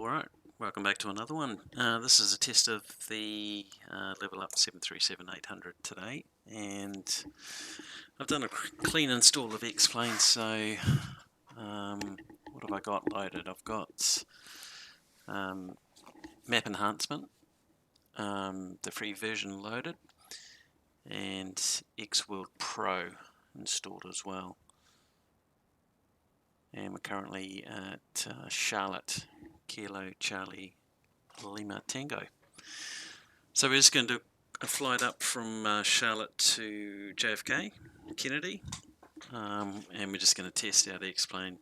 Alright, welcome back to another one. This is a test of the Level Up 737800 today, and I've done a clean install of X-PLANE. So what have I got loaded? I've got map enhancement, the free version loaded, and X-World Pro installed as well. And we're currently at Charlotte, Kilo Charlie Lima Tango. So we're just going to do a flight up from Charlotte to JFK, Kennedy, and we're just going to test out X-PLANE,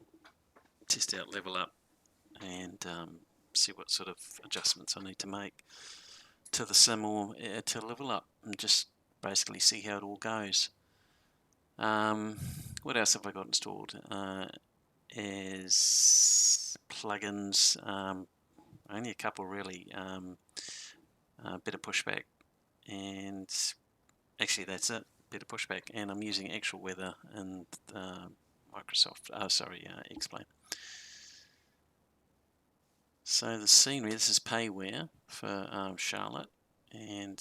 test out Level Up, and see what sort of adjustments I need to make to the sim or to Level Up, and just basically see how it all goes. What else have I got installed? Is plugins, only a couple really. Better pushback, and actually that's it, better pushback, and I'm using actual weather and Microsoft, X-PLANE. So the scenery, this is payware for Charlotte, and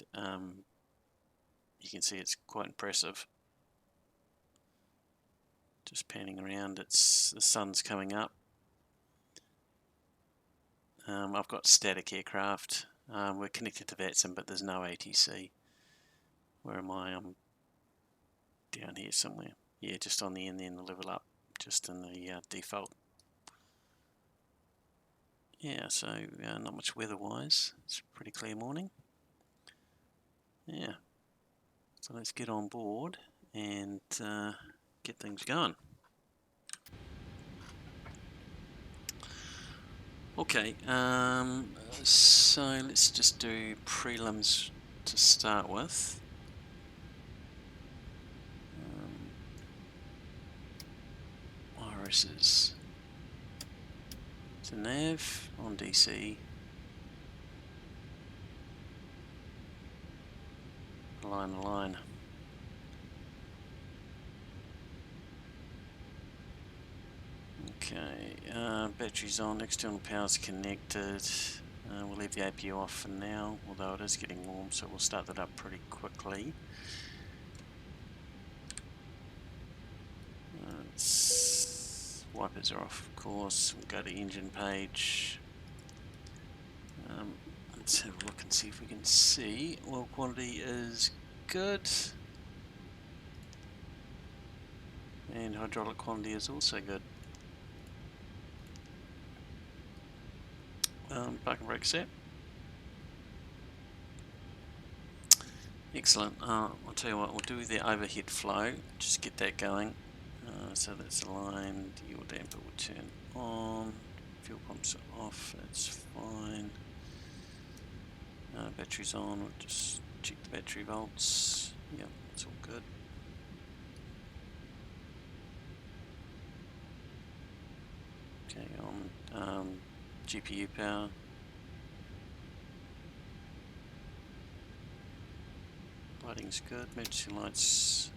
you can see it's quite impressive. Just panning around, the sun's coming up. I've got static aircraft. We're connected to that sim, but there's no ATC. Where am I? I'm down here somewhere. Yeah, just on the end, then the Level Up, just in the default. Yeah, so not much weather-wise. It's a pretty clear morning. Yeah. So let's get on board and get things going. Okay, so let's just do prelims to start with. Irises to nav on DC. Align. Okay, batteries on, external power's connected. We'll leave the APU off for now, although it is getting warm, so we'll start that up pretty quickly. Wipers are off, of course. We'll go to engine page. Let's have a look and see if we can see. Oil quantity is good, and hydraulic quantity is also good. Park and brake set. Excellent. I'll tell you what, we'll do the overhead flow, just get that going. So that's aligned, your damper will turn on, fuel pumps are off, that's fine. Batteries on, we'll just check the battery volts. Yep, it's all good. Okay, on GPU power. Lighting's good, emergency lights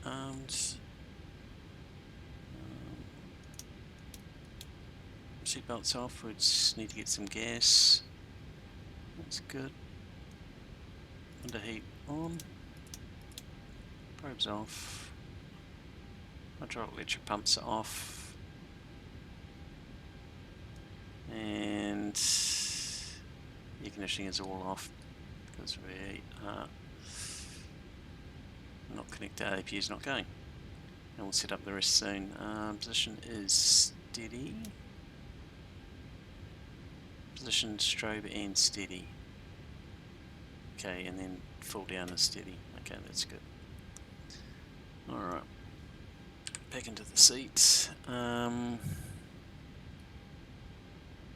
armed. Seatbelts off, we just need to get some gas. That's good. Underheat on. Probes off. Hydraulic electric pumps are off. And air conditioning is all off because we are not connected. APU is not going. And we'll set up the rest soon. Position is steady. Position, strobe and steady. Okay, and then full down is steady. Okay, that's good. Alright. Back into the seat. We'll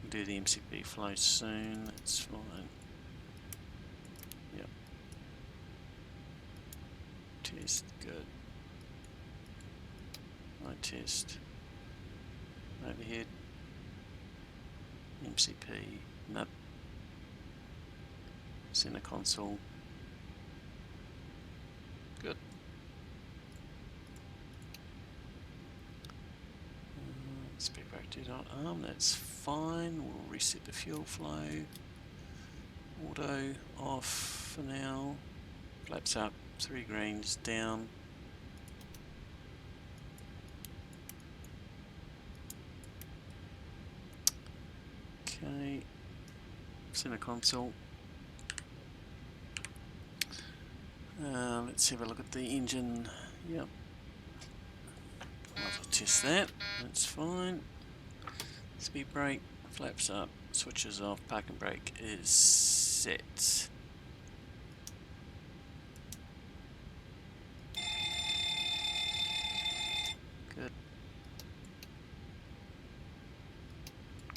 do the MCP flow soon, that's fine. Yep. Test, good. Light test. Overhead. MCP, MIP, center console, good. Speed brake arm, that's fine. We'll reset the fuel flow. Auto off for now. Flaps up, 3 greens down. Okay, center console. Let's have a look at the engine. Yep. Might as well test that. That's fine. Speed brake, flaps up, switches off, parking brake is set. Good.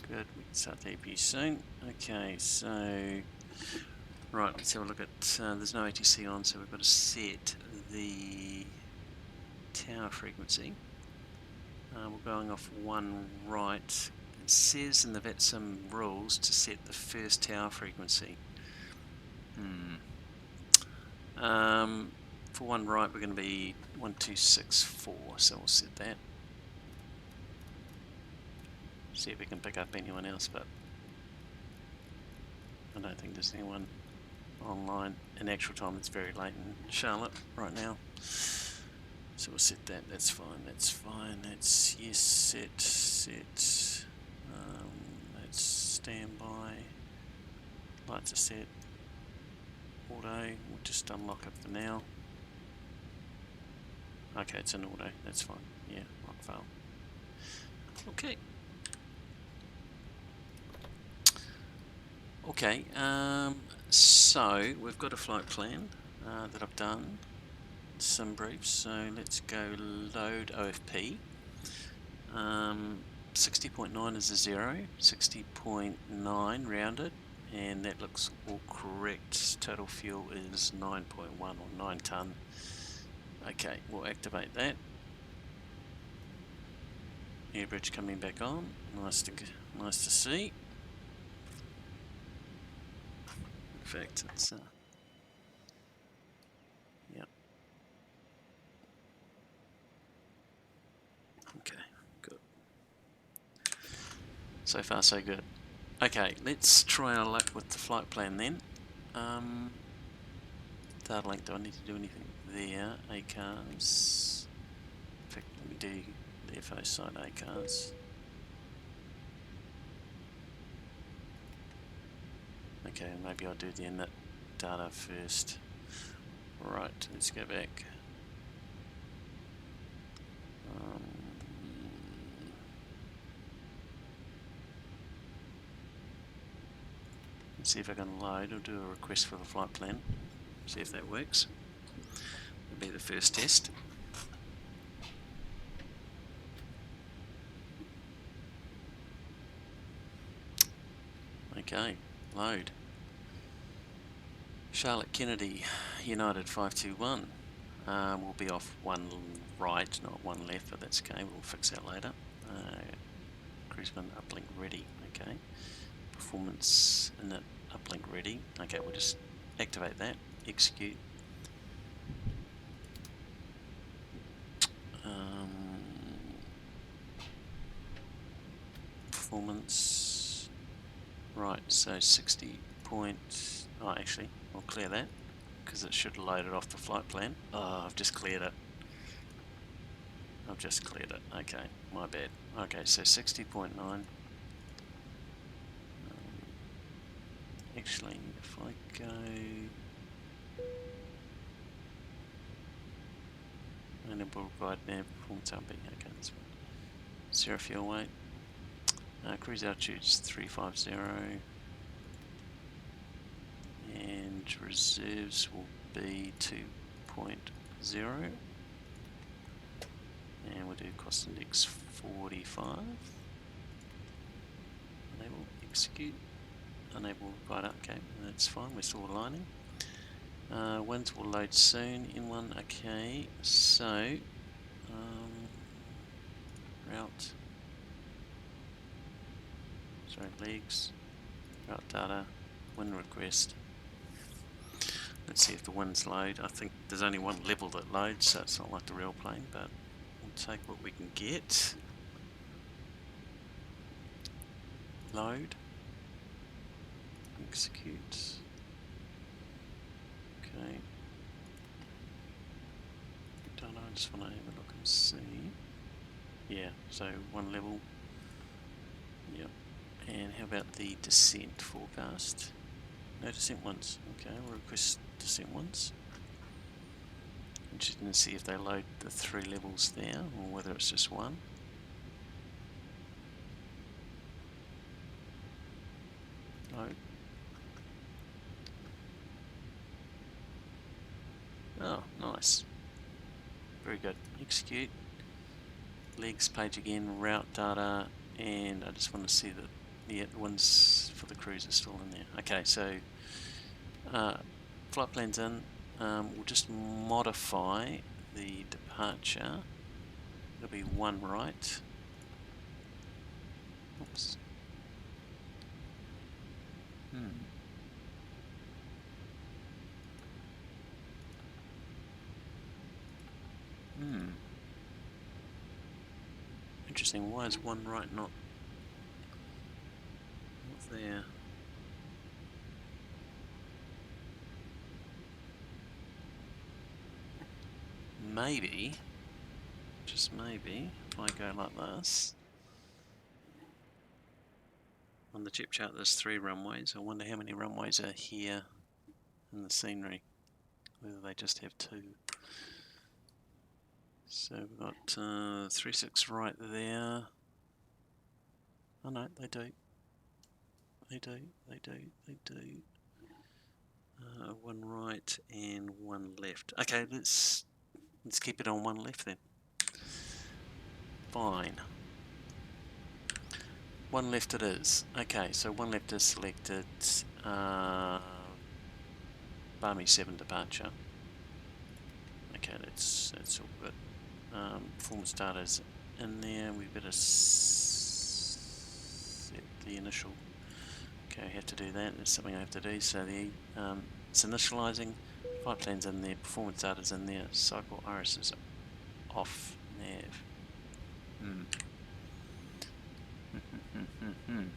Good, we can start the AP soon. Okay, so right, let's have a look at, there's no ATC on, so we've got to set the tower frequency. We're going off 1 right. It says in the VETSIM rules to set the first tower frequency. For 1 right we're going to be 1264, so we'll set that. See if we can pick up anyone else, but I don't think there's anyone online. In actual time it's very late in Charlotte right now. So we'll set that, that's fine, that's yes, set, that's standby, lights are set, auto, we'll just unlock it for now. Okay, it's an auto, that's fine, yeah, lock fail. Okay. Okay, so we've got a flight plan that I've done. Some briefs, so let's go load OFP. 60.9 is a 0, 60.9 rounded, and that looks all correct. Total fuel is 9.1 or 9 tonne. Okay, we'll activate that. Air bridge coming back on. Nice to see. In fact, it's yep. Okay, good. So far so good. Okay, let's try our luck with the flight plan then. Data link, do I need to do anything there? ACARS. In fact, let me do the FO side ACARS. Okay, maybe I'll do the init data first. Right, let's go back. Let's see if I can load or do a request for the flight plan. See if that works. That'll be the first test. Okay, load. Charlotte Kennedy, United 521. We'll be off 1 right, not 1 left, but that's okay, we'll fix that later. Cruiseman uplink ready, okay. Performance init uplink ready. Okay, we'll just activate that, execute. Performance, right, so 60 point, oh actually, I'll clear that, because it should have loaded off the flight plan. Oh, I've just cleared it. Okay, my bad. Okay, so 60.9. Actually, if I go... Enable guide nav performance RB, okay, that's fine. 0 fuel weight. Cruise altitude is 350. And reserves will be 2.0. And we'll do cost index 45. Enable, execute. Enable guide up, okay, that's fine, we're still aligning. Winds will load soon, in1, okay, so route, sorry, legs, route data, wind request. Let's see if the winds load. I think there's only one level that loads, so it's not like the real plane, but we'll take what we can get. Load. Execute. Okay. Don't know, I just want to have a look and see. Yeah, so one level. Yep. And how about the descent forecast? No descent ones. Okay, we'll request descent ones. Interested to see if they load the 3 levels there or whether it's just one. Load. Oh, nice. Very good. Execute. Legs page again, route data, and I just want to see that the ones for the cruise are still in there. Okay, so flight plan's in. We'll just modify the departure. It'll be 1 right. Oops. Interesting. Why is 1 right not there? Maybe, just maybe, if I go like this, on the chip chart there's 3 runways. I wonder how many runways are here in the scenery, whether they just have 2. So we've got 3-6 right there. Oh no, they do. They do. 1 right and 1 left. Okay, let's keep it on 1 left then. Fine. 1 left it is. Okay, so 1 left is selected. Barmy 7 departure. Okay, that's all good. Performance data's in there. We better set the initial. Okay, I have to do that. There's something I have to do. So the it's initializing. Flight plan's in there. Performance data's in there. Cycle iris is off. Nav.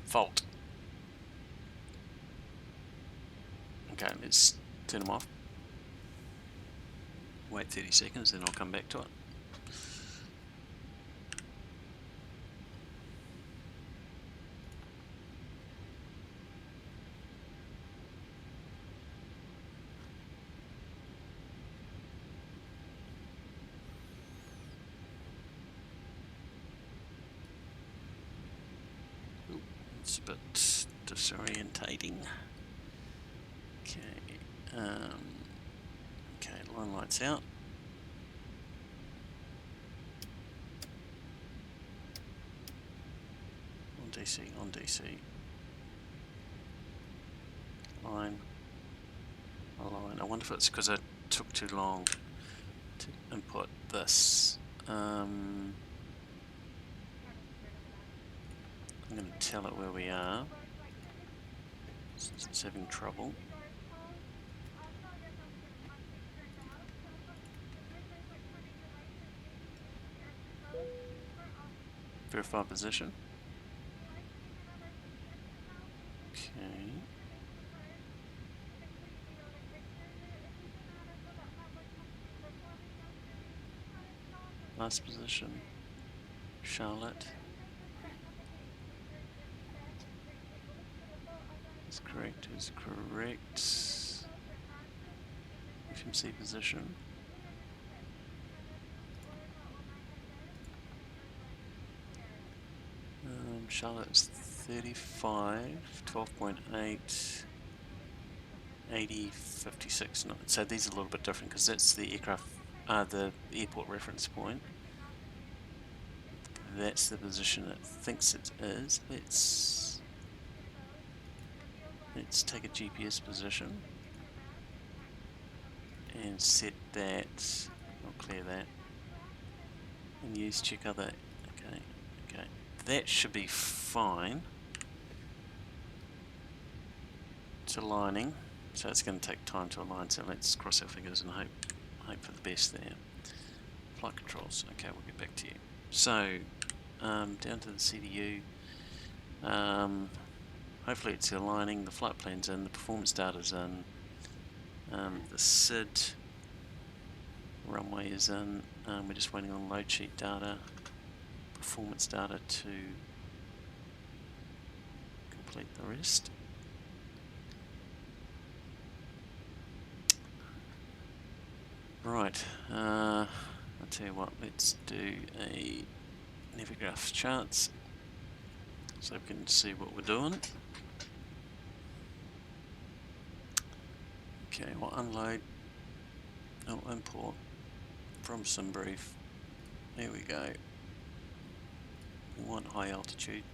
Fault. Okay, let's turn them off. Wait 30 seconds, then I'll come back to it. Ooh, it's a bit disorientating. Okay, okay, line lights out. On DC. Line. Align. I wonder if it's because I took too long to input this. I'm going to tell it where we are, since it's having trouble. Verify position. Okay. Last position. Charlotte. Is correct. FMC position. Charlotte's 35, 12.8, 80, 56. No, so these are a little bit different because that's the aircraft, the airport reference point. That's the position it thinks it is. Let's take a GPS position and set that. I'll clear that and use check other. Okay. That should be fine. It's aligning, so it's going to take time to align. So let's cross our fingers and hope for the best there. Flight controls. Okay, we'll get back to you. So down to the CDU. Hopefully it's aligning, the flight plan's in, the performance data's in, the SID runway is in, we're just waiting on load sheet data, performance data to complete the rest. Right, I'll tell you what, let's do a Navigraph charts so we can see what we're doing. Okay, we'll unload, import from SimBrief. There we go. We want high altitude.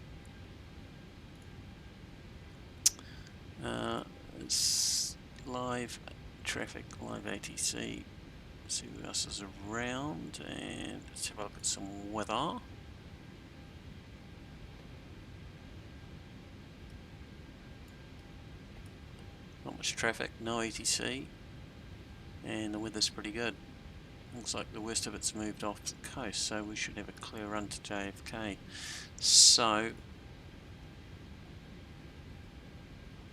It's live traffic, live ATC. See who else is around, and let's have a look at some weather. Not much traffic, no ATC, and the weather's pretty good. Looks like the worst of it's moved off the coast, so we should have a clear run to JFK. So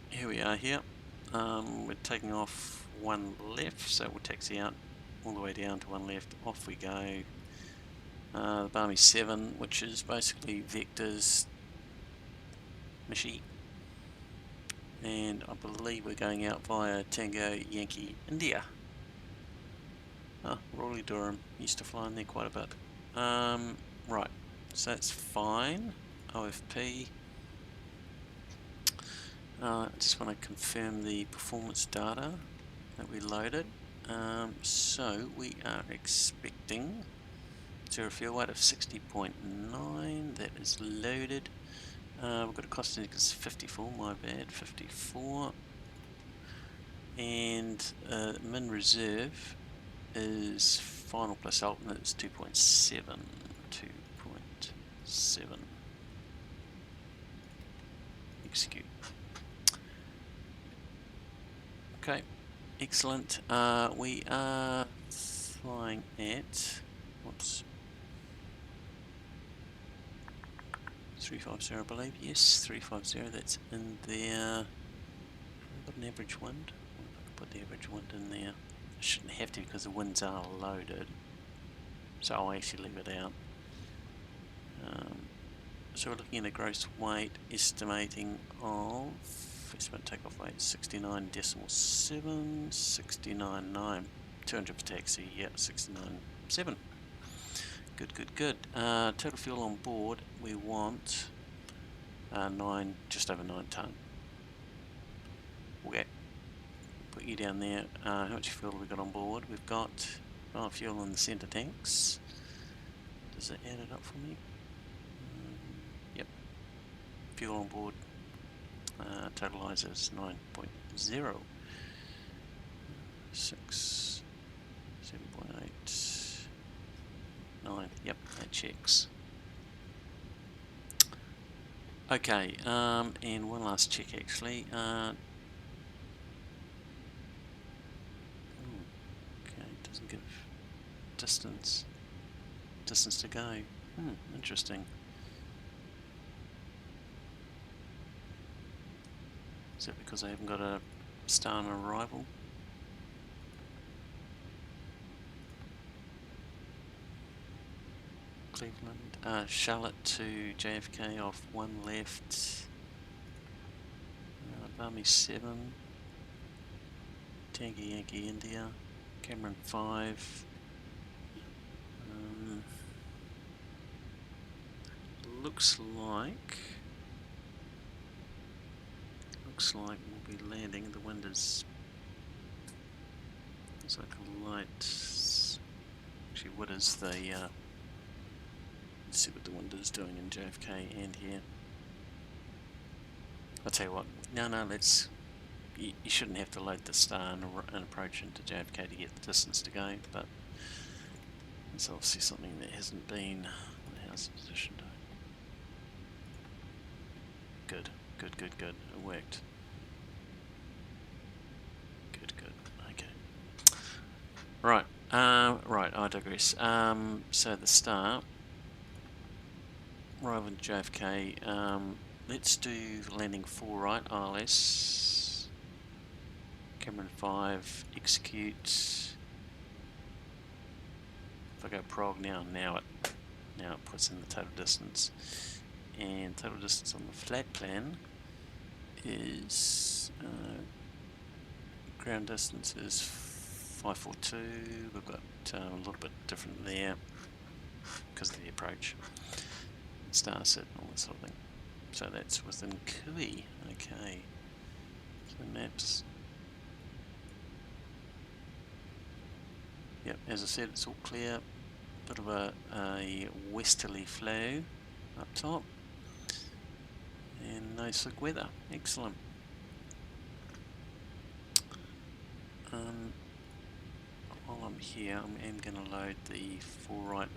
here we are here. We're taking off one left, so we'll taxi out all the way down to one left. Off we go. The Barmy 7, which is basically Vector's Mishi. And I believe we're going out via Tango Yankee India. Raleigh Durham, used to fly in there quite a bit. Right, so that's fine. OFP. I just want to confirm the performance data that we loaded. So we are expecting zero fuel weight of 60.9. That is loaded. We've got a cost index of 54, my bad, 54. And min reserve is final plus alternate is 2.7. 2.7. Execute. Okay, excellent. We are flying at, whoops, 350 I believe, yes, 350, that's in there. I've got an average wind. I'll put the average wind in there. I shouldn't have to because the winds are loaded, so I'll actually leave it out. So we're looking at a gross weight estimating of, estimate takeoff weight 69.7, 69.9, 200 for taxi, yeah, 69.7. Good, good, good. Total fuel on board, we want just over 9 tonne. Okay, put you down there. How much fuel have we got on board? We've got fuel in the centre tanks. Does it add it up for me? Yep. Fuel on board totalizes 9.0. 6, 7.8, 9. Yep, that checks. Okay, and one last check actually. Okay, doesn't give distance to go. Interesting. Is that because I haven't got a star on arrival? Cleveland, Charlotte to JFK off one left. Barmy 7, Tango Yankee India, Cameron 5. Looks like we'll be landing. The wind is, looks like a light, actually what is the, let's see what the wind is doing in JFK and here. I'll tell you what, no, let's, you shouldn't have to load the star and approach into JFK to get the distance to go, but it's obviously something that hasn't been, how's the position doing? Good, good, good, good, it worked. Good, good, okay. Right, right, I digress. So the star, arrival in JFK, let's do landing 4 right, ILS, Cameron 5, execute. If I go prog now it puts in the total distance, and total distance on the flat plan is ground distance is 542. We've got a little bit different there because of the approach, star set and all that sort of thing. So that's within Kui. Okay, so maps. Yep, as I said, it's all clear. Bit of a westerly flow up top, and no slick weather. Excellent. While I'm here, I'm going to load the 4 right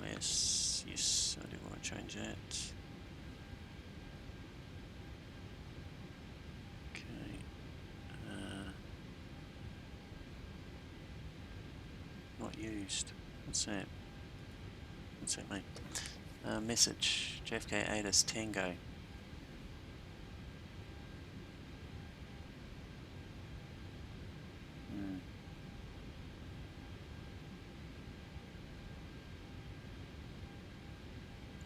ILS. Yes, I do want to change that. Okay. Not used. What's that? What's that mean? Message. JFK ATIS Tango.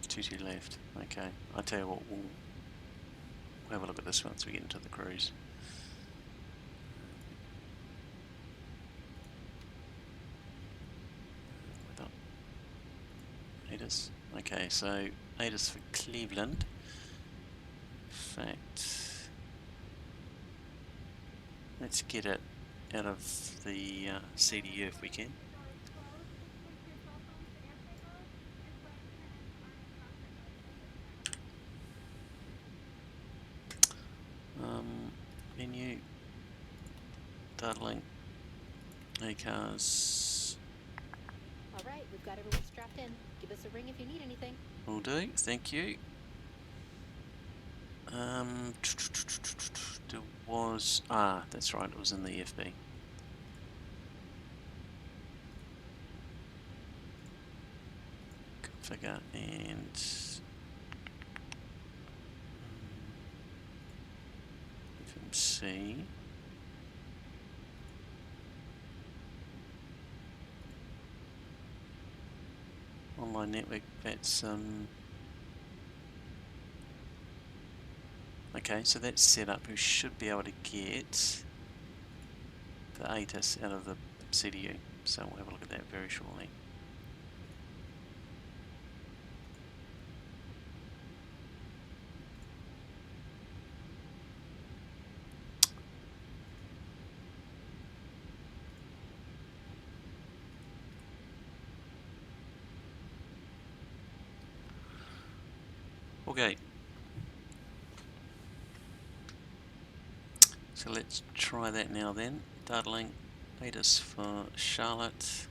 Two left. Okay. I'll tell you what, we'll have a look at this once we get into the cruise. ATIS. Okay, so ATIS for Cleveland. In fact, let's get it out of the CDU if we can. Menu, data link, cars. Alright, we've got everyone strapped in. Give us a ring if you need anything. Will do, thank you. There was, that's right, it was in the FB. Configure and FMC. Online network, that's okay, so that's set up. We should be able to get the ATIS out of the CDU, so we'll have a look at that very shortly. Okay, so let's try that now then. Data link, ATIS for Charlotte.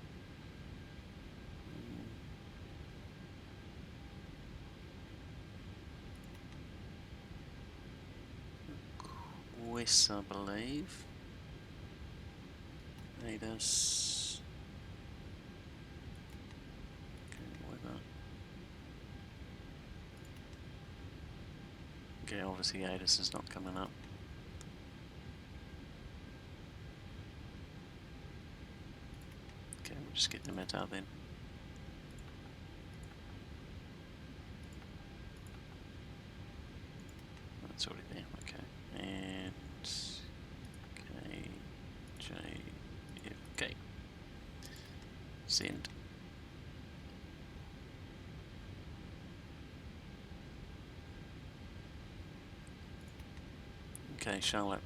West, I believe. ATIS. Okay, obviously ATIS is not coming up. Okay, we'll just get the meta then. That's already there, okay. And Kclt. Send. Okay, Charlotte.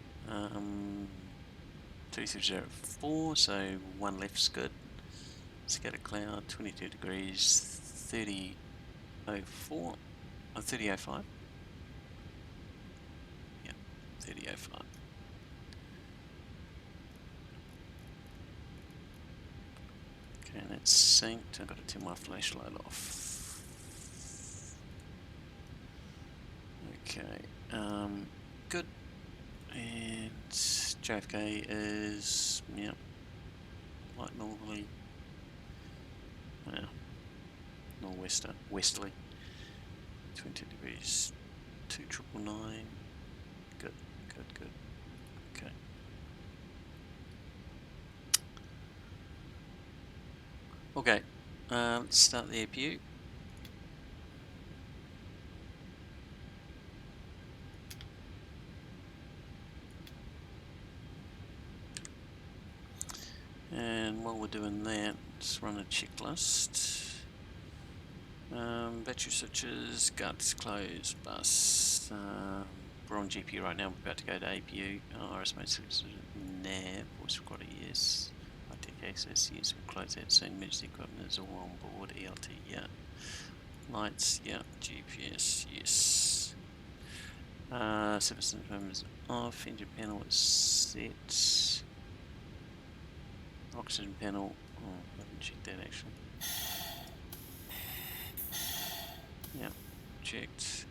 2304, so one left's good. Scatter cloud, 22 degrees, 3004, 3005. Yeah, 3005. Okay, and that's synced. I've got to turn my flashlight off. Okay, good. And JFK is, yeah, like normally, yeah, westerly, 20 degrees 2999. Good, good, good. Okay. Okay, let's start the APU. And while we're doing that, let's run a checklist. Battery switches, guts, close, bus. We're on GPU right now, we're about to go to APU. RS mode switches, nav, voice recorder, yes. Tech access, yes, we'll close that soon. Emergency equipment is all on board. ELT, yeah. Lights, yeah. GPS, yes. Service information is off. Engine panel is set. Oxygen panel, oh, I haven't checked that actually. Yep, checked.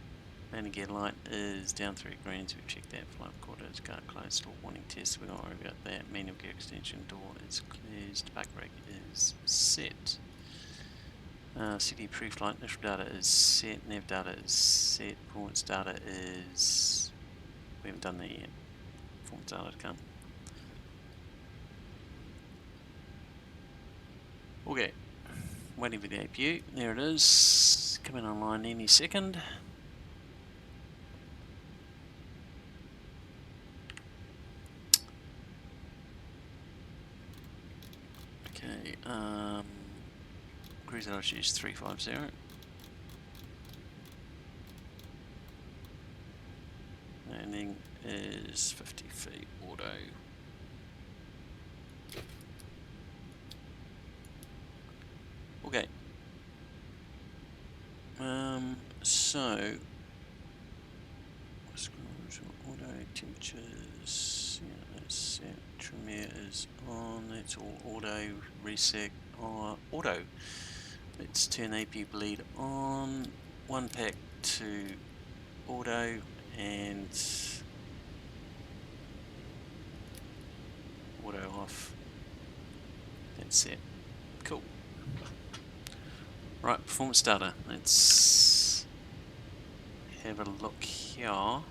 Landing gear light is down 3 greens, we've checked that. Flight recorder is guard closed, store warning test, we don't worry about that. Manual gear extension door is closed, park brake is set. CD pre-flight initial data is set, nav data is set, performance data is... we haven't done that yet. Performance data to come. Okay, waiting for the APU, there it is, coming online any second. Okay, cruise altitude is 350. Landing is 50 feet, auto. Okay. So auto temperatures, yeah, that's set. Tremere is on, that's all auto, reset, auto. Let's turn APU bleed on, one pack to auto, and auto off. That's it. Cool. Right, performance data. Let's have a look here.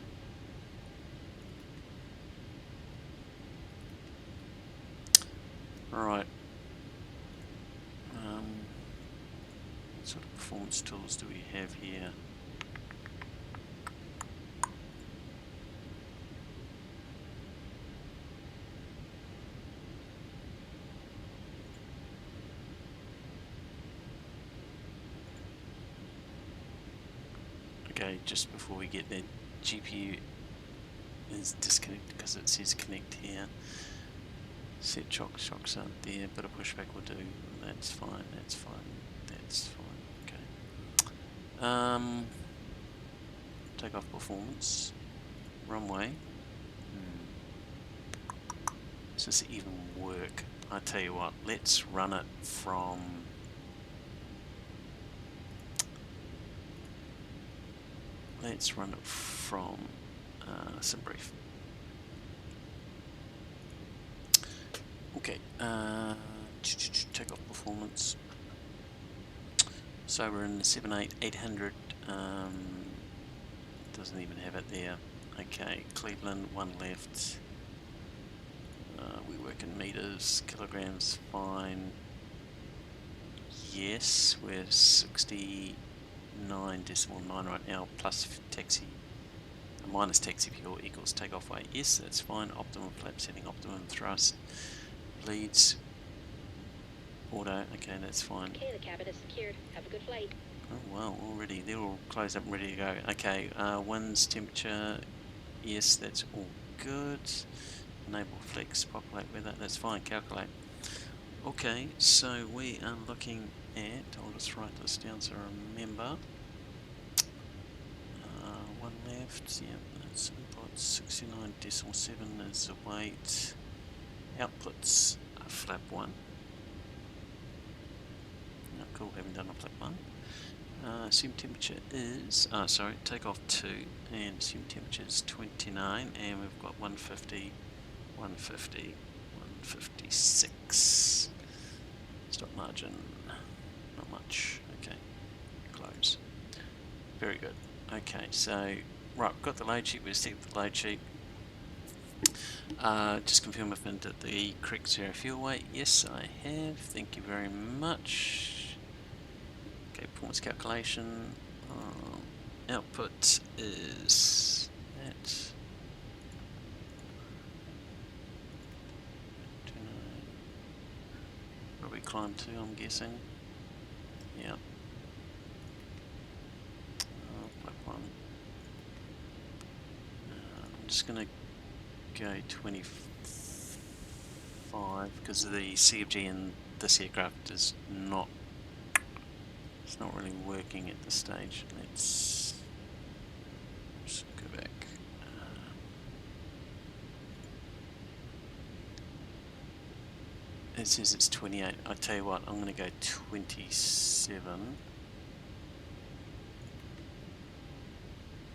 Right. What sort of performance tools do we have here? Okay, just before we get there, GPU is disconnected because it says connect here. Set shocks aren't there, but a pushback will do. That's fine, that's fine, that's fine, okay. Take off performance. Runway. Does this even work? I tell you what, let's run it from... let's run it from some brief. Okay, take off performance. So we're in the 78800. Doesn't even have it there. Okay, Cleveland, one left. We work in meters, kilograms, fine. Yes, we're 69.9 right now, plus taxi, minus taxi fuel equals takeoff weight. Yes, that's fine. Optimum flap setting, optimum thrust. Leads, auto, okay, that's fine. Okay, the cabin is secured. Have a good flight. Oh wow, already, they're all closed up and ready to go. Okay, winds, temperature, yes, that's all good. Enable flex, populate weather, that's fine, calculate. Okay, so we are looking at, I'll just write this down so I remember. One left, yeah, that's input, 69.7 is the weight. Outputs are flap 1. Oh, cool, haven't done a flap 1. Assumed temperature is, sorry, takeoff 2, and assumed temperature is 29, and we've got 150, 150, 156. Stop margin, not much, okay, close. Very good. Okay, so Right, we've got the load sheet, we've set the load sheet. Just confirm I've entered the correct zero fuel weight. Yes, I have. Thank you very much. Okay, performance calculation. Output is at 29. Where we climb to, I'm guessing. Yeah. Flap one. I'm just going to go 25 because the CFG in this aircraft is not. It's not really working at this stage. Let's just go back. It says it's 28. I tell you what, I'm going to go 27.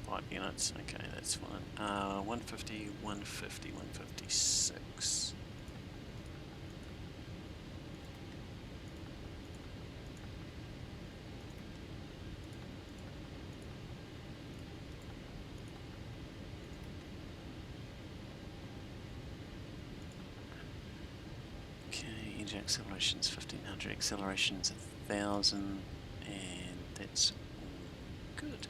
5 units. Okay, that's fine. 150, 150, 156. Engine accelerations 1500, accelerations 1000, and that's all good.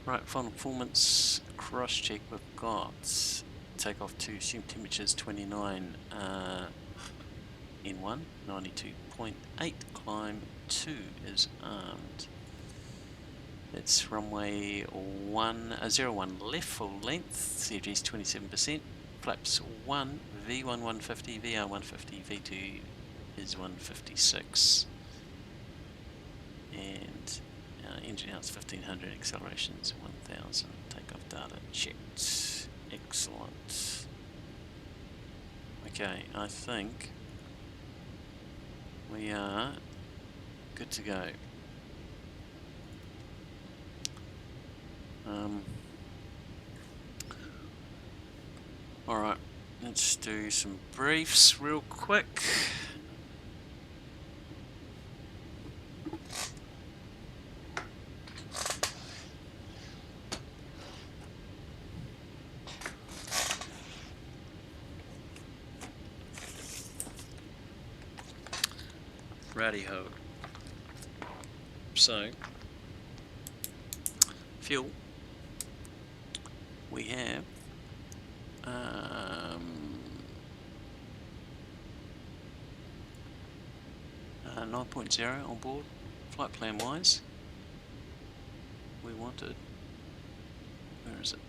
Right, final performance cross check. We've got takeoff to assumed temperatures 29, N1 92.8, climb 2 is armed. It's runway 01 left, full length, CFG's 27%, flaps 1, V1 150, VR 150, V2 is 156, and engine out's 1500, accelerations 1000, takeoff data checked, excellent. Okay, I think we are good to go. Alright, let's do some briefs real quick. Righty-ho. So, fuel. We have 9.0 on board, flight plan wise. We wanted, where is it?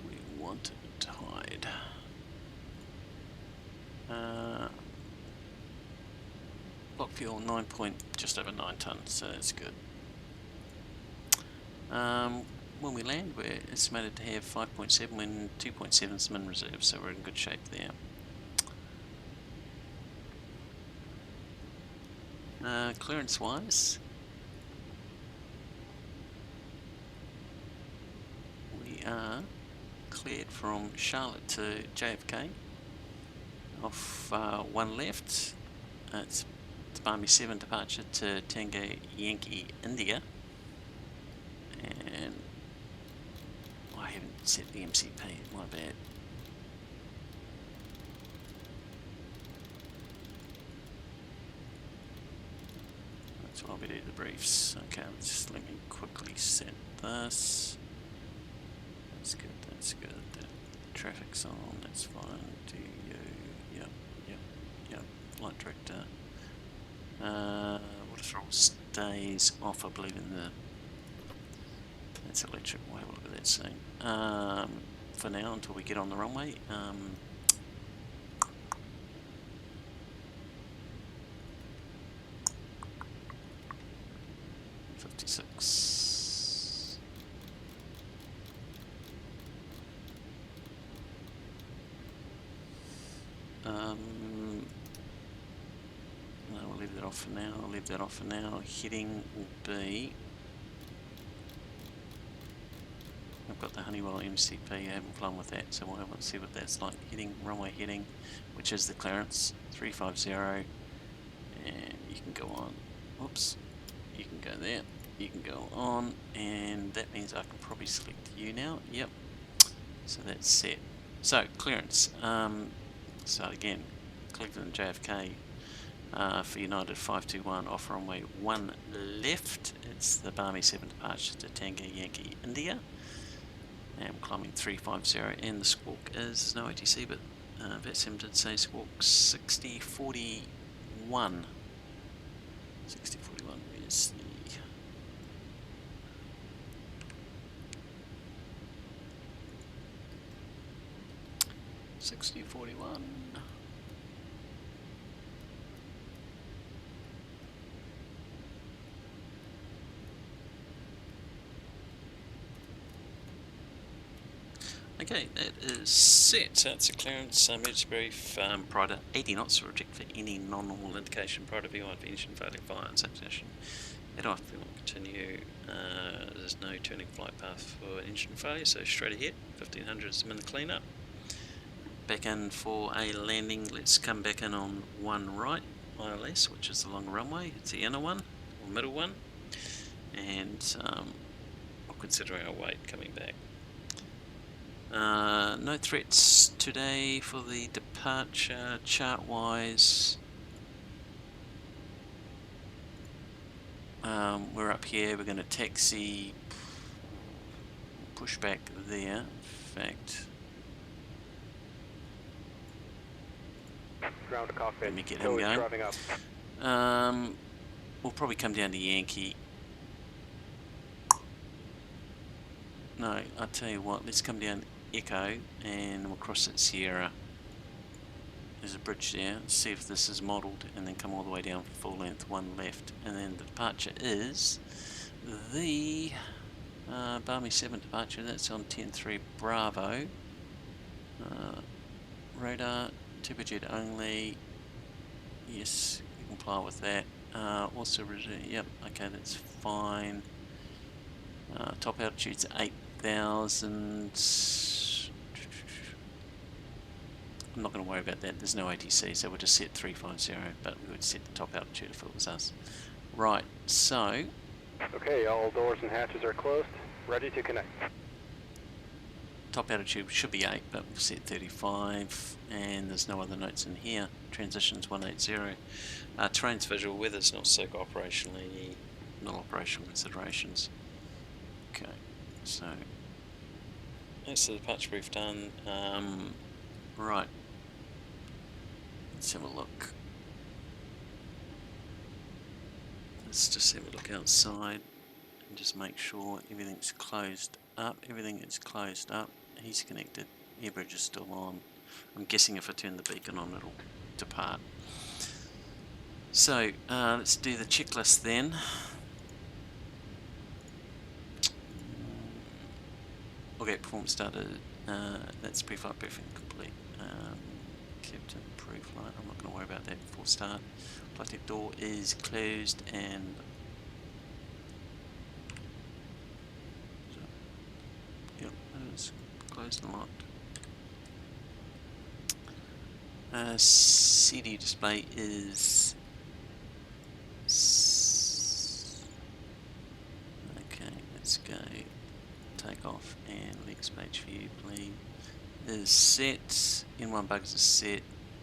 We wanted to hide. Block fuel just over 9 tonnes, so that's good. When we land, we're estimated to have 5.7 when 2.7 is min reserve, so we're in good shape there. Clearance wise, we are cleared from Charlotte to JFK off 1 left. It's Barmy 7 departure to Tango Yankee India, and I haven't set the MCP, my bad. That's why we do the briefs. Okay, just let me quickly set this. That's good, that's good. That traffic's on, that's fine. Do you, yep. Flight director. Water throttle stays off, I believe, in the. That's electric, we'll have a look at that soon. For now, until we get on the runway. 56. No, we'll leave that off for now. Heading will be I've got the Honeywell MCP, I haven't flown with that, so we'll have a see what that's like. Heading, runway heading, which is the clearance, 350, and you can go on, whoops, you can go there, you can go on, and that means I can probably select you now, yep, so that's set. So, clearance, start again, Cleveland JFK, for United 521 off runway 1 left. It's the Barmy 7 departure to Tango Yankee India. And I'm climbing 350 and the squawk is no ATC, but VATSIM did say squawk 6041. 6041 is the 6041. Okay, that is set. So it's a clearance emergency brief prior to 80 knots, reject for any non-normal indication prior to VI engine failure fire and substation. Head off, we want to continue. There's no turning flight path for engine failure, so straight ahead. 1500 is the minute cleanup. Back in for a landing. Let's come back in on 1 right, ILS, which is the long runway. It's the inner one, or middle one. And we'll consider our weight coming back. No threats today for the departure. Chart wise, we're up here, we're going to taxi, push back there. In fact, ground to cockpit. Let me get him going. Up. We'll probably come down to Yankee. No, I'll tell you what, let's come down Echo and we'll cross at Sierra. There's a bridge there, let's see if this is modelled, and then come all the way down full length, 1 left. And then the departure is the Barmy 7 departure, that's on 10-3 Bravo. Radar, turbojet only, yes, you can comply with that. Also, yep, okay, that's fine. Top altitude's 8,000. I'm not going to worry about that, there's no ATC, so we'll just set 350, but we would set the top altitude if it was us. Right, so... Okay, all doors and hatches are closed, ready to connect. Top altitude should be 8, but we'll set 35, and there's no other notes in here. Transitions 180. Terrain's visual, weather's not so operationally, not operational considerations. Okay, so that's the departure brief done. Right, let's have a look. Let's just have a look outside and just make sure everything's closed up. Everything is closed up. He's connected. Air bridge is still on. I'm guessing if I turn the beacon on, it'll depart. So let's do the checklist then. Okay, performance started. That's pre-flight briefing complete. Kept in pre-flight. I'm not going to worry about that before start. Flight deck door is closed and yep, it is closed and locked. CD display is okay. Let's go. Take off and next page view, please. Is set. N1 bugs is set.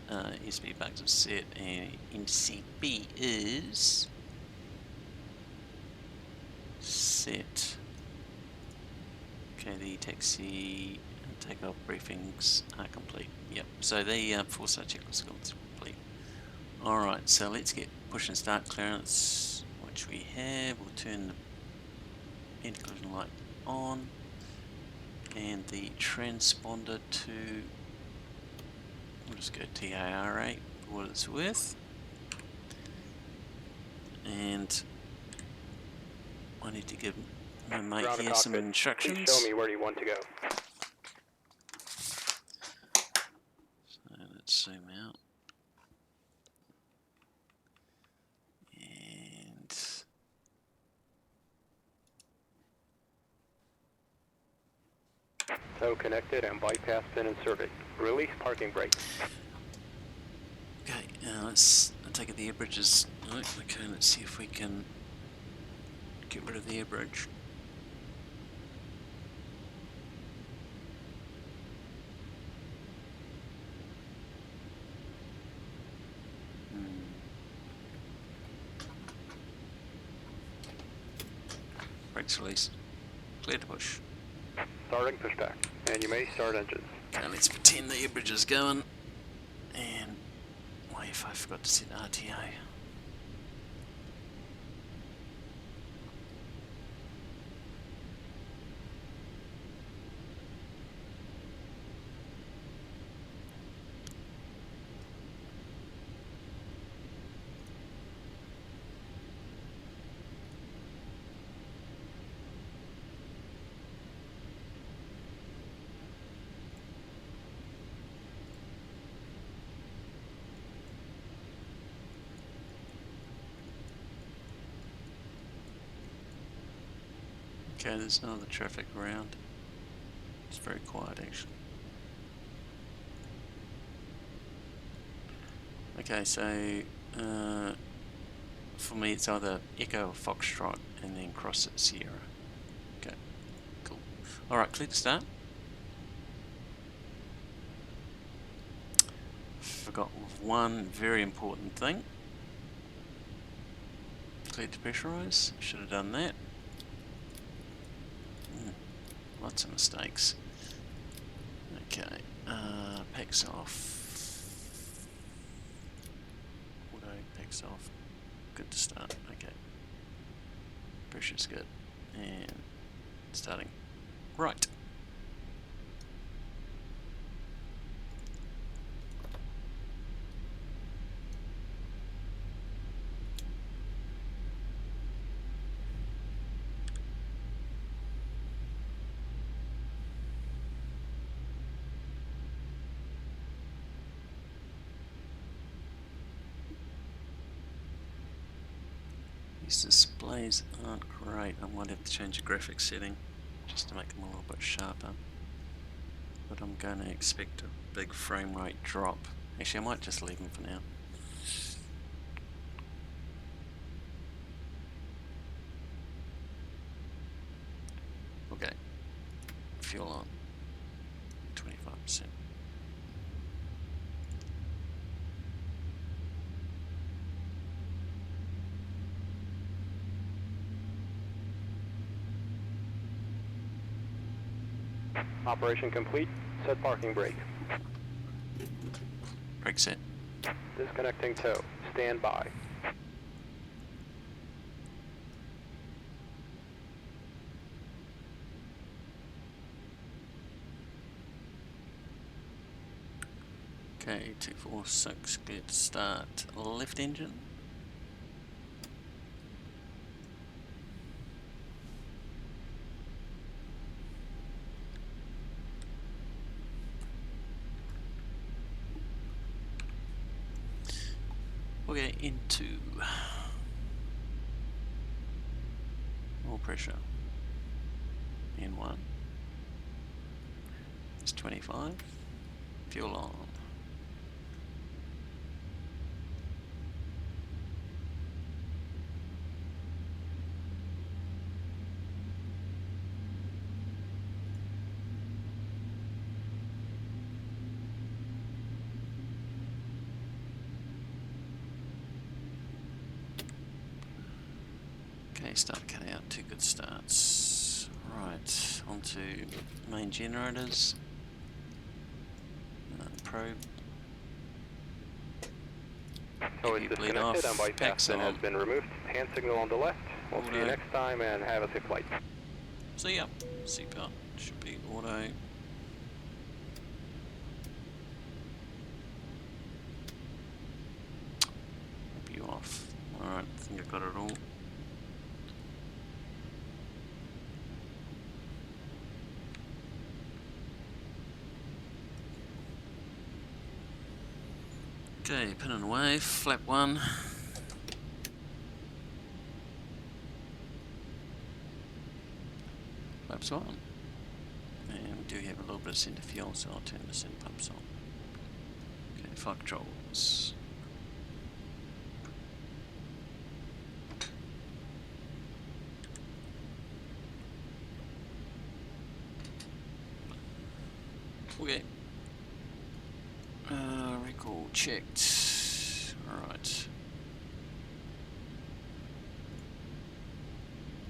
SB bugs is set, and MCB is set. Okay, the taxi and takeoff briefings are complete. Yep. So the 4-star checklist is complete. All right. So let's get push and start clearance, which we have. We'll turn the anti-collision light on, and the transponder to, we'll just go TAR8 for what it's worth, and I need to give my mate here some instructions. Please show me where you want to go. So let's zoom out. Tow connected and bypass pin inserted. Release parking brake. Okay, let's take it the air bridges. Oh, okay, let's see if we can get rid of the air bridge. Brakes released. Clear to push. Starting pushback. And you may start engines. Okay, let's pretend the air bridge is going. And wait, if I forgot to set RTA. Okay, there's no other traffic around. It's very quiet actually. Okay, so for me it's either Echo or Foxtrot and then cross at Sierra. Okay, cool. Alright, clear to start. Forgot one very important thing. Clear to pressurize. Should have done that. Lots of mistakes. Okay, packs off. Auto packs off. Good to start. Okay. Pressure's good. And starting right. These displays aren't great. I might have to change the graphics setting just to make them a little bit sharper. But I'm going to expect a big frame rate drop. Actually, I might just leave them for now. Okay. Fuel on. 25%. Operation complete. Set parking brake. Brake set. Disconnecting tow. Stand by. Okay, 246, good start. Left engine. Okay, into more pressure. N1. It's 25. Fuel on. Okay, start cutting out 2 good starts. Right, onto main generators. Probe. So it's bleed disconnected off, and bypass packs pin has on. been removed. Hand signal on the left. We'll see you Auto. next time and have a safe flight. See ya. Seatbelt should be auto. You off. Alright, I think I got it all. Okay, pin and away, flap 1. Flaps on. And we do have a little bit of centre fuel, so I'll turn the centre pumps on. Okay, flight controls. Okay. Recall checked. Alright.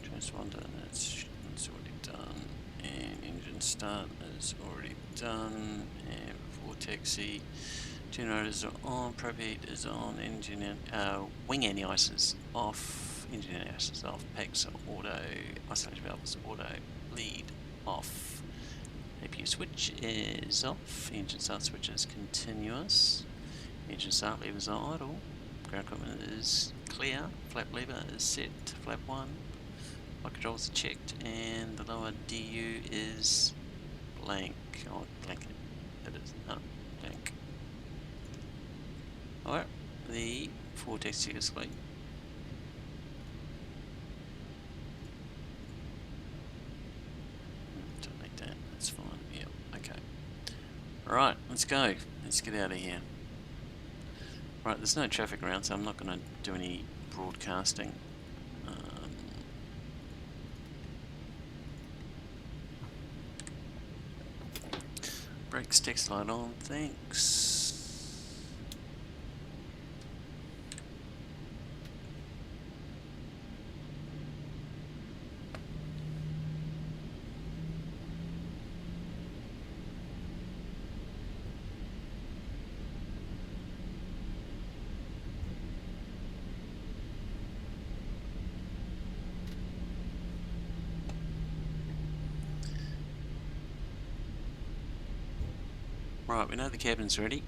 Transponder, that's already done. And engine start is already done. And before taxi, generators are on, propane is on, engine wing anti-ice off, engine anti-ice off, packs are auto, isolation valves auto, lead off. APU switch is off, engine start switch is continuous, engine start levers are idle, ground equipment is clear, flap lever is set to flap 1, flight controls are checked, and the lower DU is blank, oh blank, it is, no, blank. Alright, the forward taxi is complete. Don't need that, that's fine, yep, okay. Alright, let's go. Let's get out of here. Right, there's no traffic around, so I'm not going to do any broadcasting. Brakes, text light on, thanks. Right, we know the cabin's ready.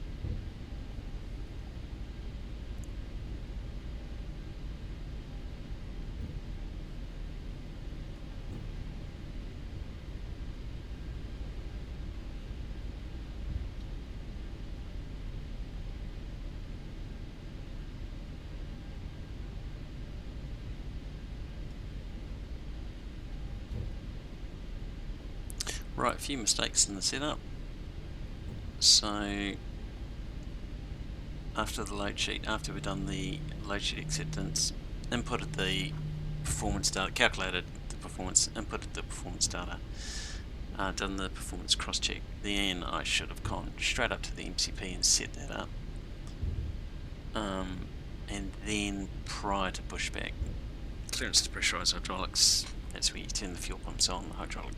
Right, a few mistakes in the setup. So after the load sheet, after we've done the load sheet acceptance, inputted the performance data, calculated the performance, inputted the performance data, done the performance cross check, then I should have gone straight up to the MCP and set that up. And then prior to pushback, clearance to pressurised hydraulics, that's where you turn the fuel pumps on, the hydraulic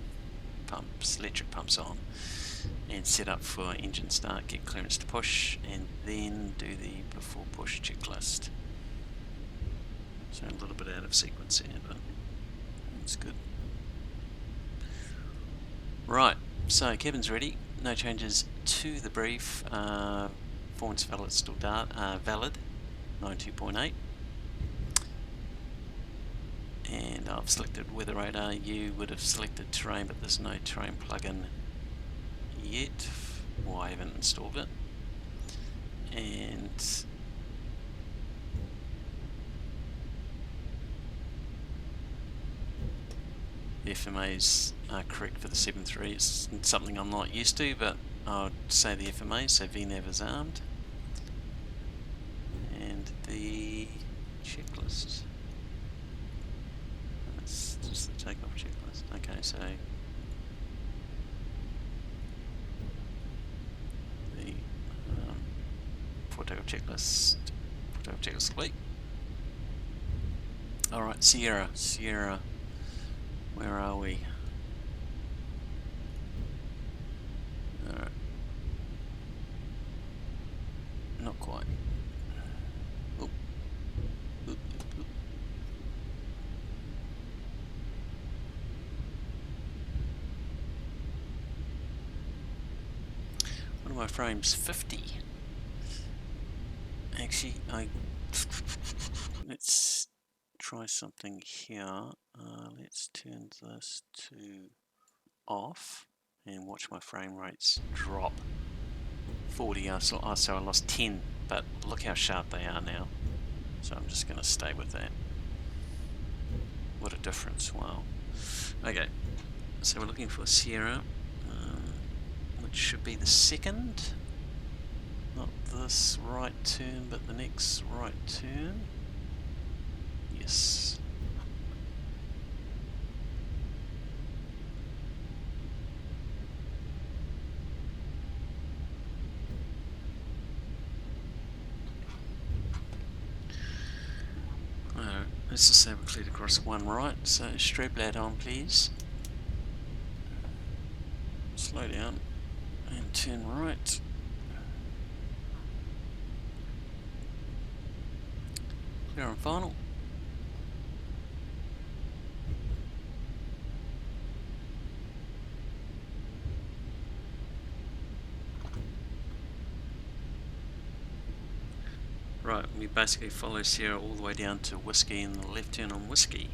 pumps, electric pumps on, and set up for engine start, get clearance to push, and then do the before push checklist. So a little bit out of sequence here, but it's good. Right, so cabin's ready, no changes to the brief, performance valid still valid, 92.8. And I've selected weather radar. You would have selected terrain, but there's no terrain plugin yet. Well, I haven't installed it. And the FMAs are correct for the 7.3. It's something I'm not used to, but I would say the FMA, so VNAV is armed. And the checklist. That's just the takeoff checklist. Okay, so the before takeoff checklist complete. Alright, Sierra, where are we? Alright. Not quite. Oop. Oop, oop, oop. What are my frames? 50. Actually, let's try something here. Let's turn this to off and watch my frame rates drop. 40, so I lost 10, but look how sharp they are now. So I'm just going to stay with that. What a difference, wow. Okay, so we're looking for Sierra. which should be the second. Not this right turn, but the next right turn. Yes. Let's just say we're cleared across one right, so strap that on please. Slow down and turn right. Clear on final. Right, we basically follow Sierra all the way down to Whiskey and the left turn on Whiskey.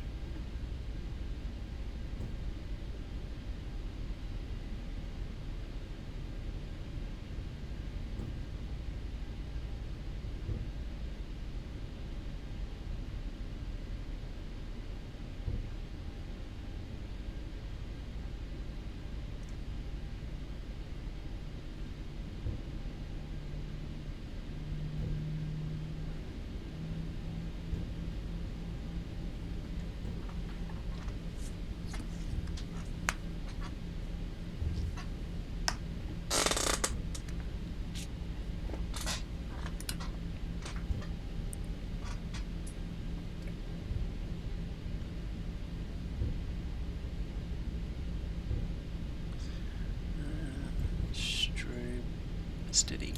Steady.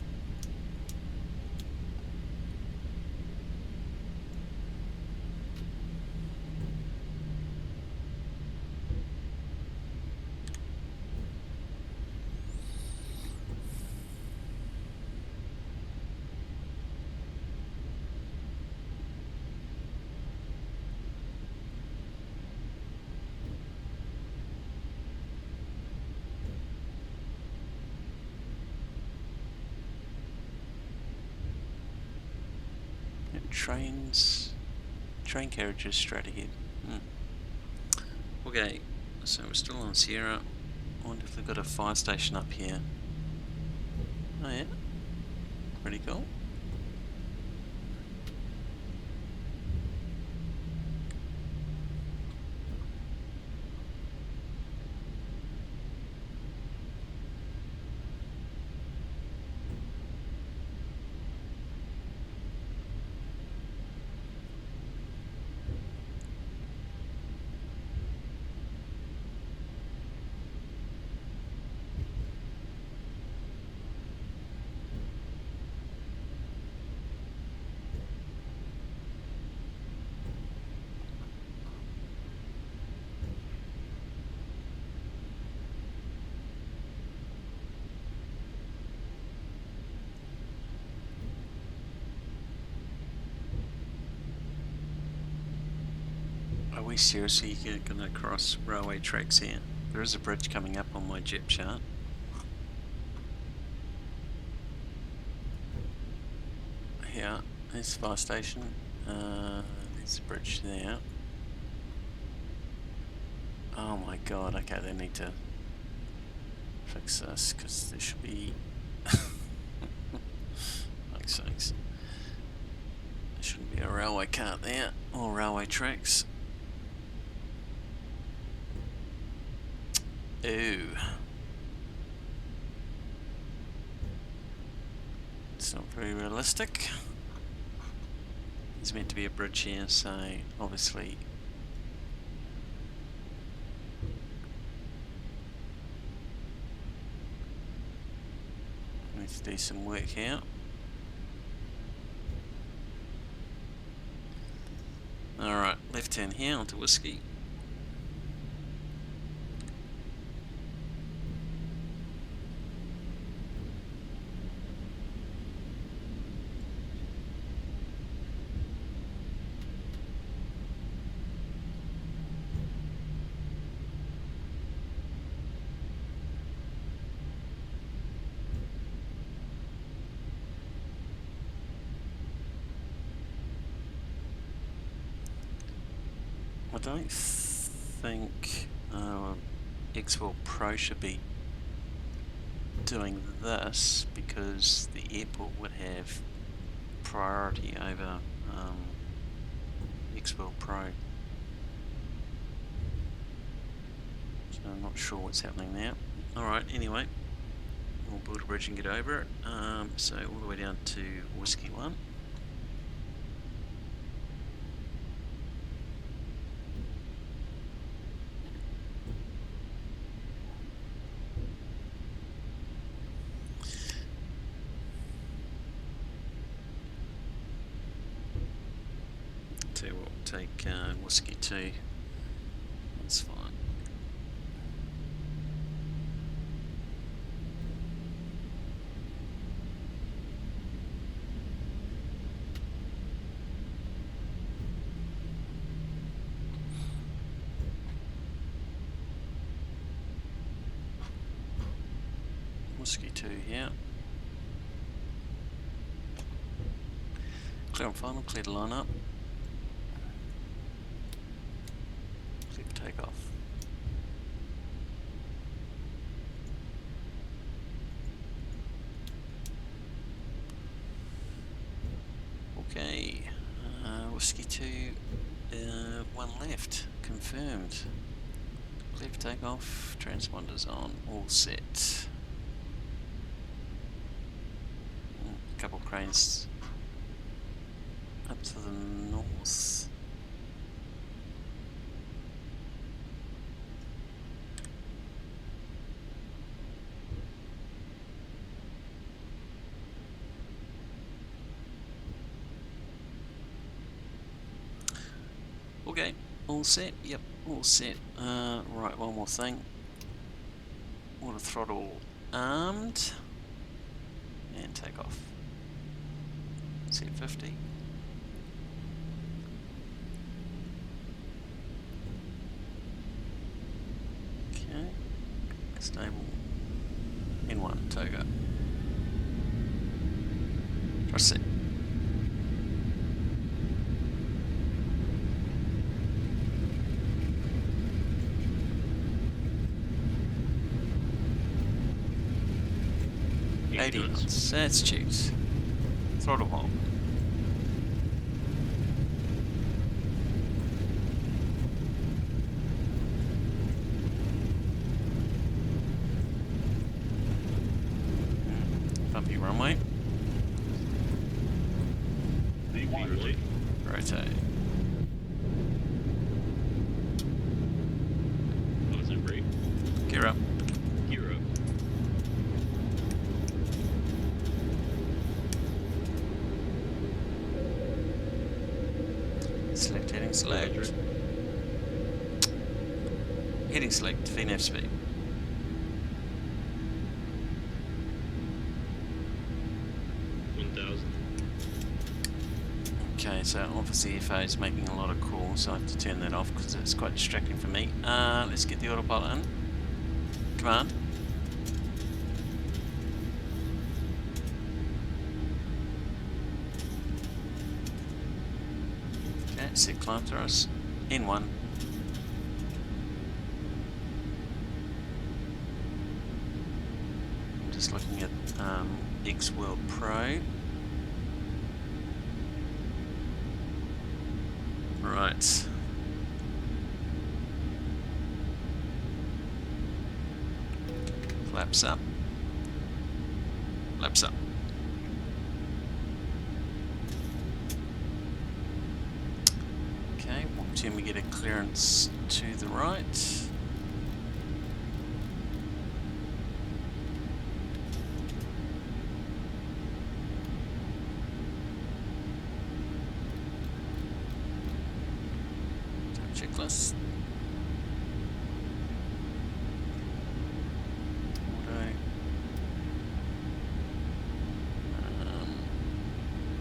Train carriages straight ahead. Okay, so we're still on Sierra. I wonder if they've got a fire station up here. Oh yeah, pretty cool. Are we seriously going to cross railway tracks here? There is a bridge coming up on my jet chart. Here, there's the fire station. There's a bridge there. Oh my god, okay, they need to fix this because there should be. Like sakes. There shouldn't be a railway cart there or railway tracks. Ooh. It's not very realistic. There's meant to be a bridge here, so obviously we need to do some work here. Alright, left turn here onto Whiskey. I don't think X-PLANE Pro should be doing this because the airport would have priority over X-PLANE Pro. So I'm not sure what's happening now. Alright, anyway, we'll build a bridge and get over it. So all the way down to Whiskey 1. Tell you what, we'll take Whiskey 2. That's fine. Whiskey 2 here. Clear on final, clear to line up. Clear for takeoff. Okay, Whiskey 2, 1 left, confirmed. Clear for takeoff, transponders on, all set. A couple cranes up to the north. Okay, all set, yep, all set. Right, one more thing. Water throttle armed. And take off. Set 50. Okay. Stable. N1, Toga. Press set. Knots. That's cheeks. Throttle hold. Bumpy runway. Rotate. Oh, is that brake? Gear up. Gear up. Select heading select. Heading select, VNAV speed. Okay, so obviously FA is making a lot of calls, so I have to turn that off because it's quite distracting for me. Let's get the autopilot in. Command. Okay, set climb thrust. N1. I'm just looking at X-PLANE Pro. Right. Flaps up. Flaps up. Okay, till we get a clearance to the right. Checklist. Auto.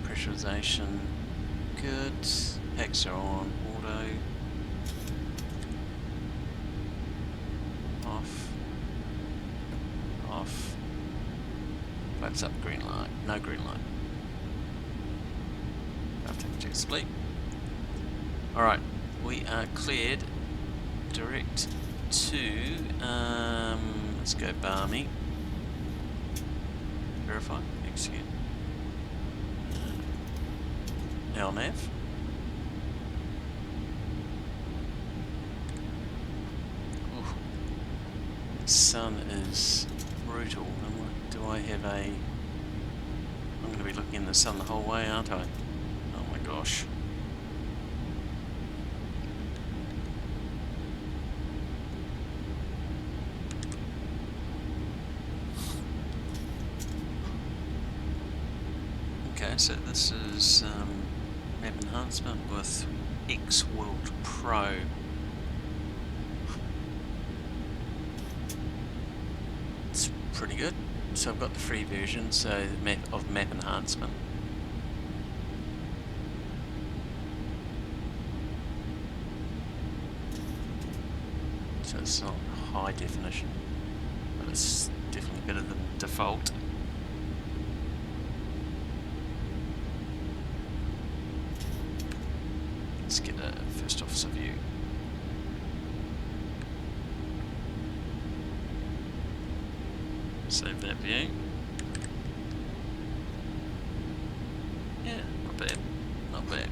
Pressurization. Good. Packs are on. Auto. Off. Off. Flaps up. Green light. No green light. After check split. Alright. We are cleared direct to, let's go Barmy. Verify. Execute. LNAV. Oof. Sun is brutal. And what do I have a... I'm going to be looking in the sun the whole way, aren't I? Oh my gosh. Okay, so this is map enhancement with X-World Pro. It's pretty good. So I've got the free version, so the map enhancement. So it's not high definition, but it's definitely better than default. Let's get a first officer view. Save that view. Yeah, not bad. Not bad.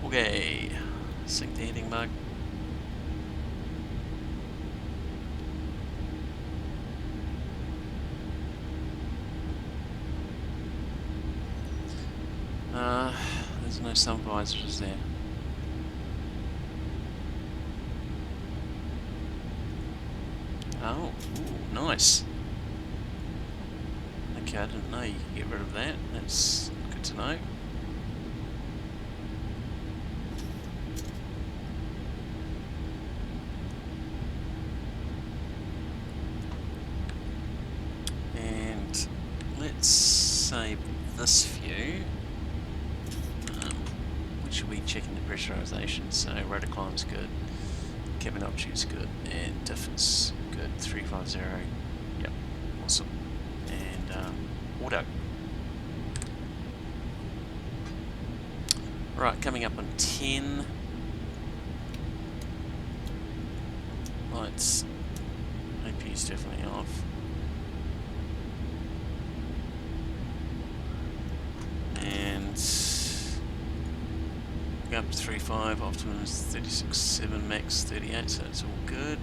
Okay. Sync the heading mug. There's no sun visors there. Oh, ooh, nice. Okay, I didn't know you could get rid of that. That's good to know. And let's save this view. Which will be checking the pressurization. So rotor climb's good. Cabin altitude's good, and diff is good. 350. Yep, awesome. And auto. Right, coming up on 10. Lights. AP's definitely off. And go up to 3.5, optimum is 36.7, max 38, so that's all good.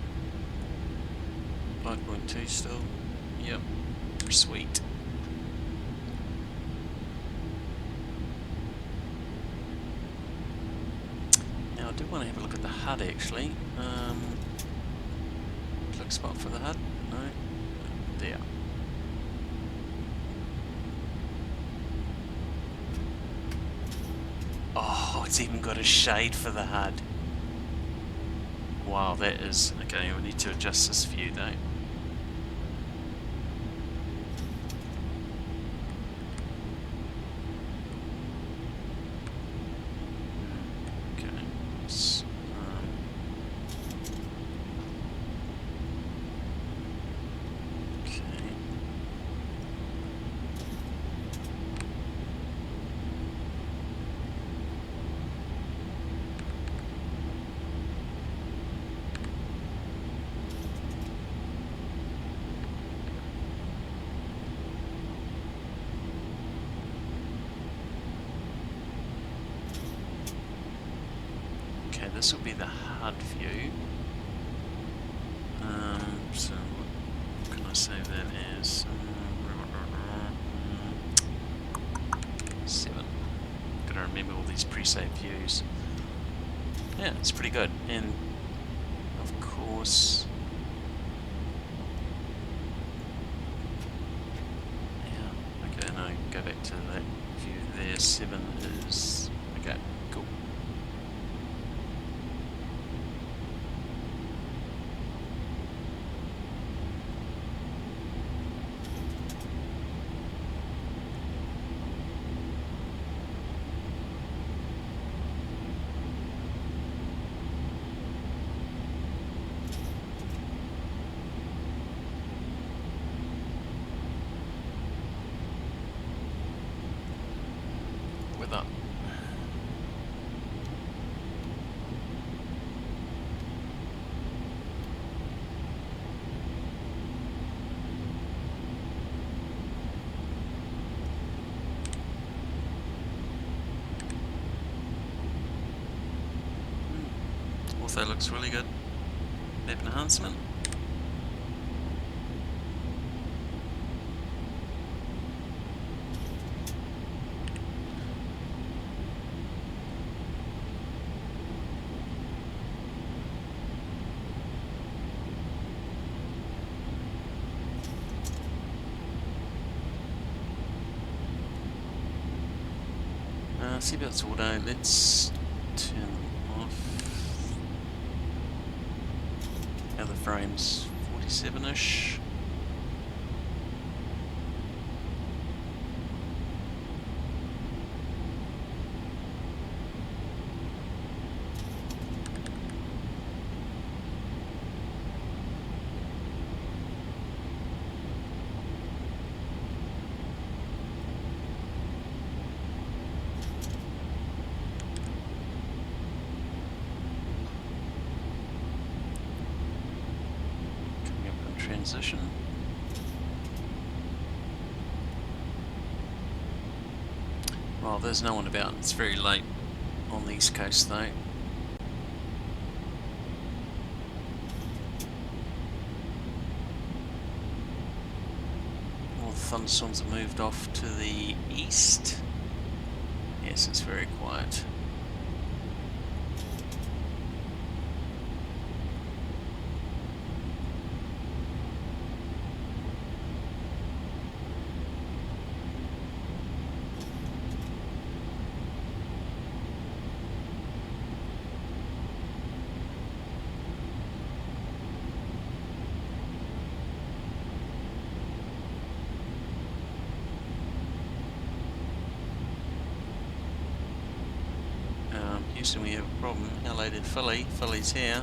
5.2 still. Yep. Sweet. Now I do want to have a look at the HUD actually. Click spot for the HUD. No. There. Oh, it's even got a shade for the HUD. Wow, that is... Okay, we need to adjust this view though. Okay, let's, okay. Okay, this will be the HUD view. So what can I save that as? 7. Gotta remember all these pre-saved views. Yeah, it's pretty good. And of course, yeah. Okay, no, go back to that view there. 7 is okay. Cool. Weather. Ortho looks really good. Map enhancement. Seatbelts auto, let's turn them off. Other frames, 47-ish. Transition. Well, there's no one about. It's very late on the East Coast though. All the thunderstorms have moved off to the east. Yes, it's very quiet. Houston, we have a problem. How late did Philly? Philly's here.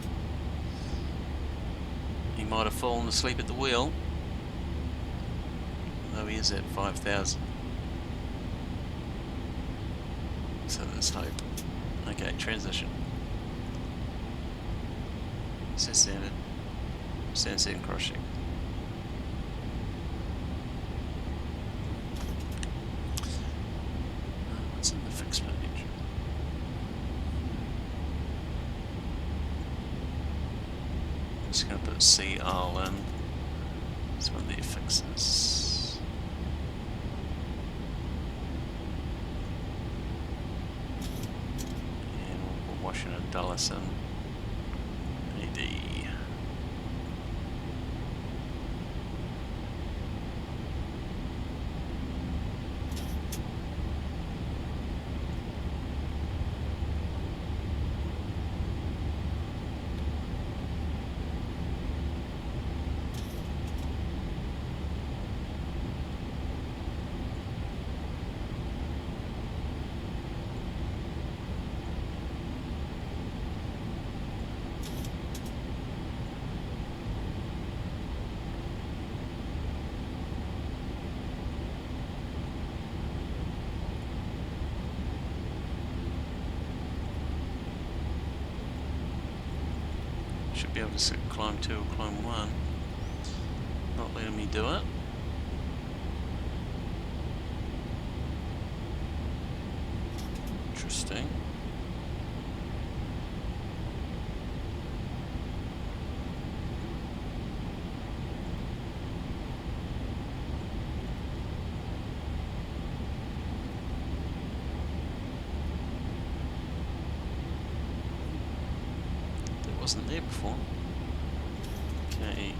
He might have fallen asleep at the wheel. Though he is at 5,000. So there's hope. Okay, transition. Set standard. Stand crossing. What's in the fixed page? Just going to put CL in. It's one of the fixes. And we'll put Washington Dulles in. AD. Should be able to climb 2 or climb 1. Not letting me do it. Interesting. Wasn't there before. KJFK.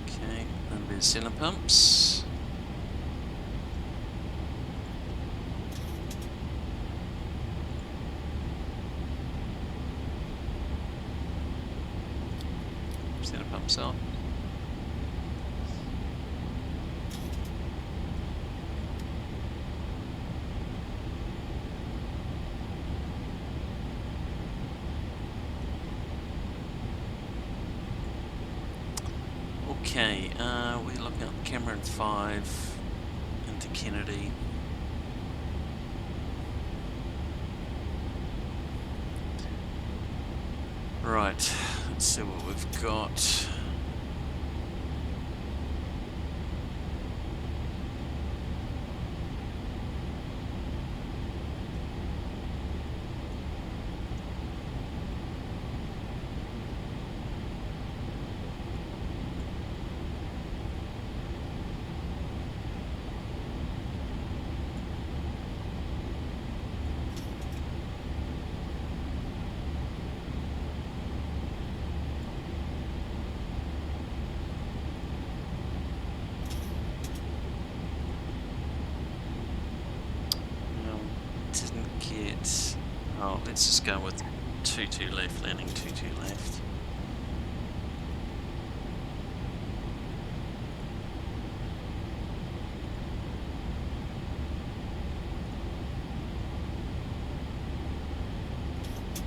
Okay, and there's cylinder pumps. Cylinder pumps out. Okay, we're looking at Cameron 5 into Kennedy. Right, let's see what we've got. Didn't get... Oh, let's just go with 22 left, landing 22 left.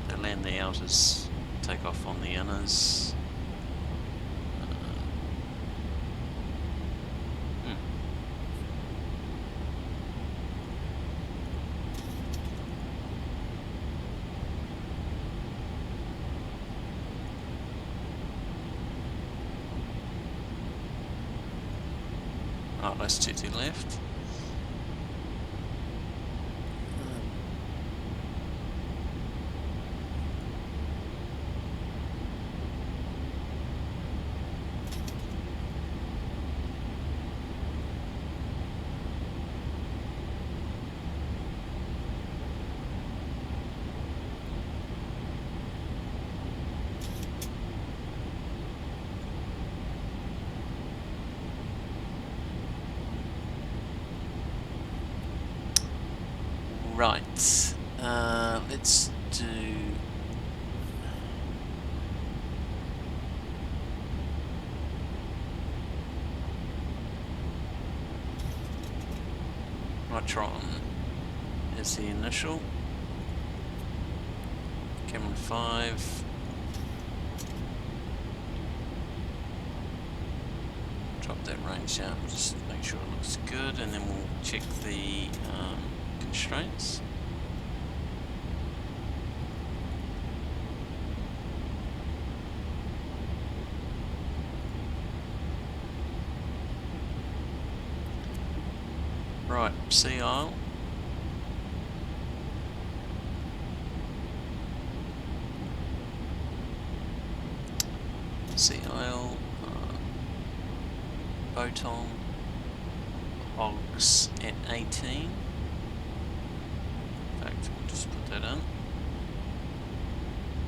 They land the outers, take off on the inners. Oh, that's 22 left. Right, let's do... Nitron is the initial. Cameron 5. Drop that range down, just make sure it looks good, and then we'll check the constraints. Right, sea aisle. Sea aisle, Boton, Hogs at 18. In fact, we'll just put that in.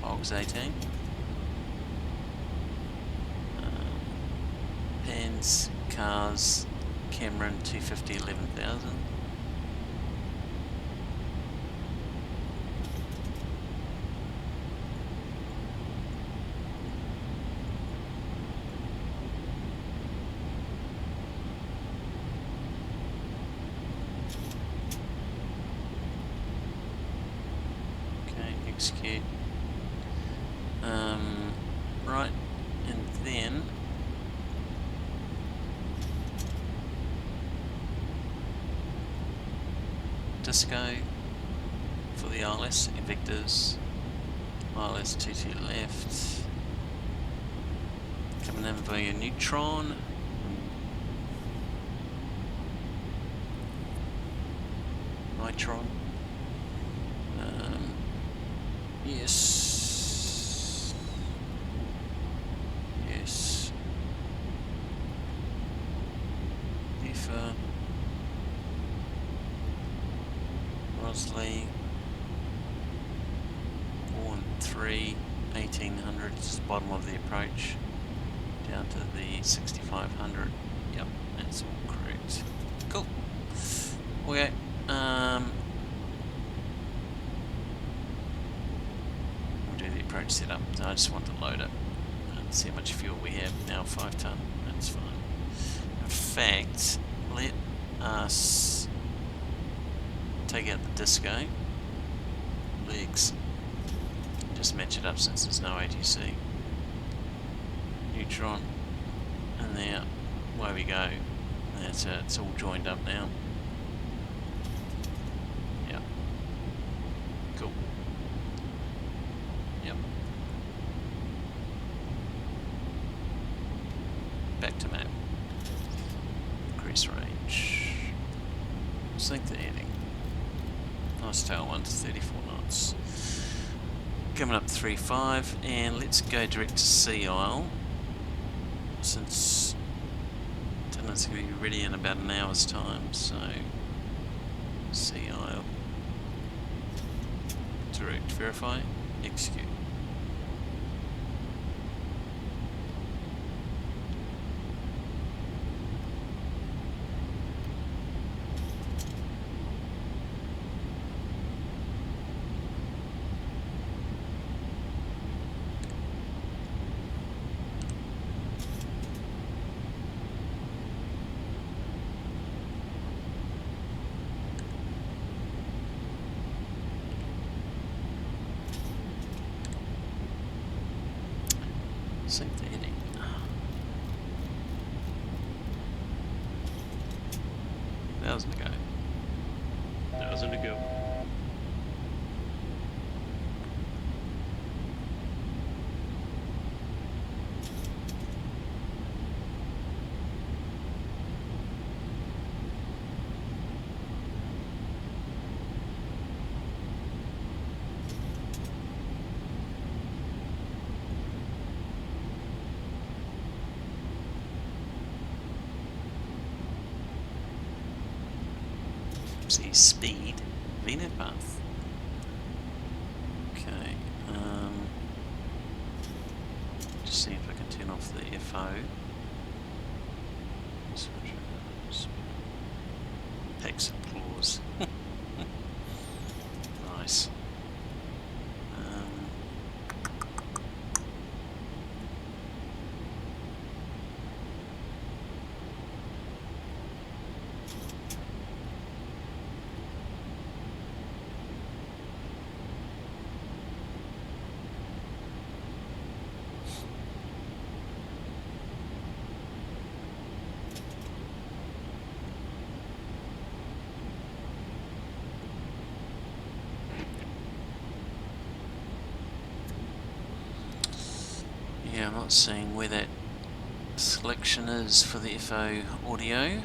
Hogs 18. Pens, cars, Cameron 250 11,000. Okay, execute. Right, and then Disco for the ILS, Invictors, ILS 22 left, coming in via Neutron, Nitron, yes, yes, IFA, Rosley, 4 and 3, 1800 is the bottom of the approach, down to the 6500. Yep, that's all correct. Cool. Okay. We'll do the approach setup. I just want to load it and see how much fuel we have now. 5 ton. That's fine. In fact, let us take out the Disco legs, just match it up since there's no ATC. Neutron, and there, away we go. That's it, it's all joined up now. Yep. Cool. Yep. back to map. Increase range. Sync the heading. Nice tailwind to 34 knots. Coming up 3.5, and let's go direct to Sea Isle, since Dylan's going to be ready in about an hour's time, so Sea Isle. Direct, verify, execute. Sync the heading. 1,000 to go. 1,000 to go. See speed, VNet path. Okay, just see if I can turn off the FO. Takes applause. Nice. Yeah, I'm not seeing where that selection is for the FO audio.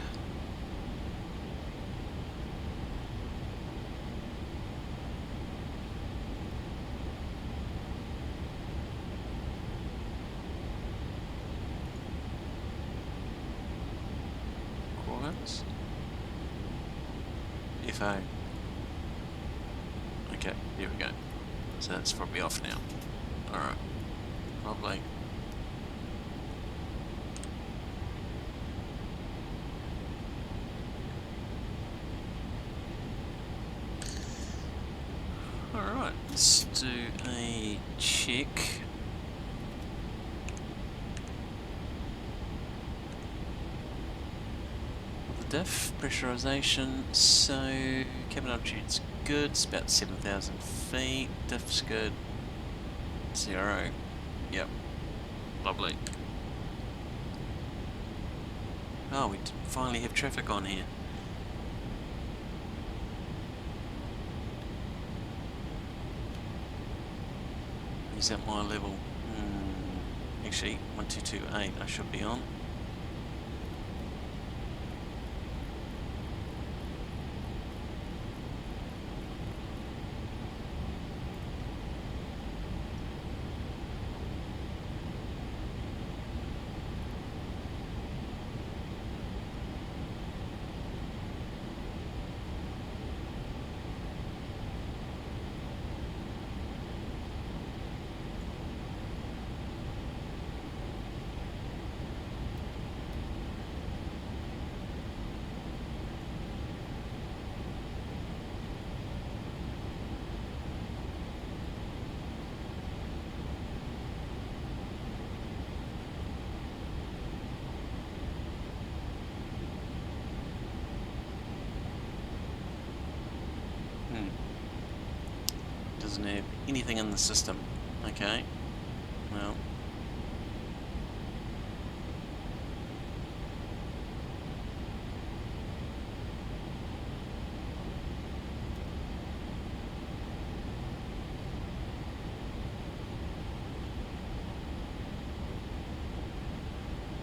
Coordinates. FO. Okay, there we go. So that's probably off now. Alright. Lovely. Alright, let's do a check. The diff, pressurization, so cabin altitude's good, it's about 7,000 feet, diff's good, 0. Yep, lovely. Oh, we finally have traffic on here. Is that my level? Actually, 1228 I should be on. Doesn't have anything in the system. Okay. Well.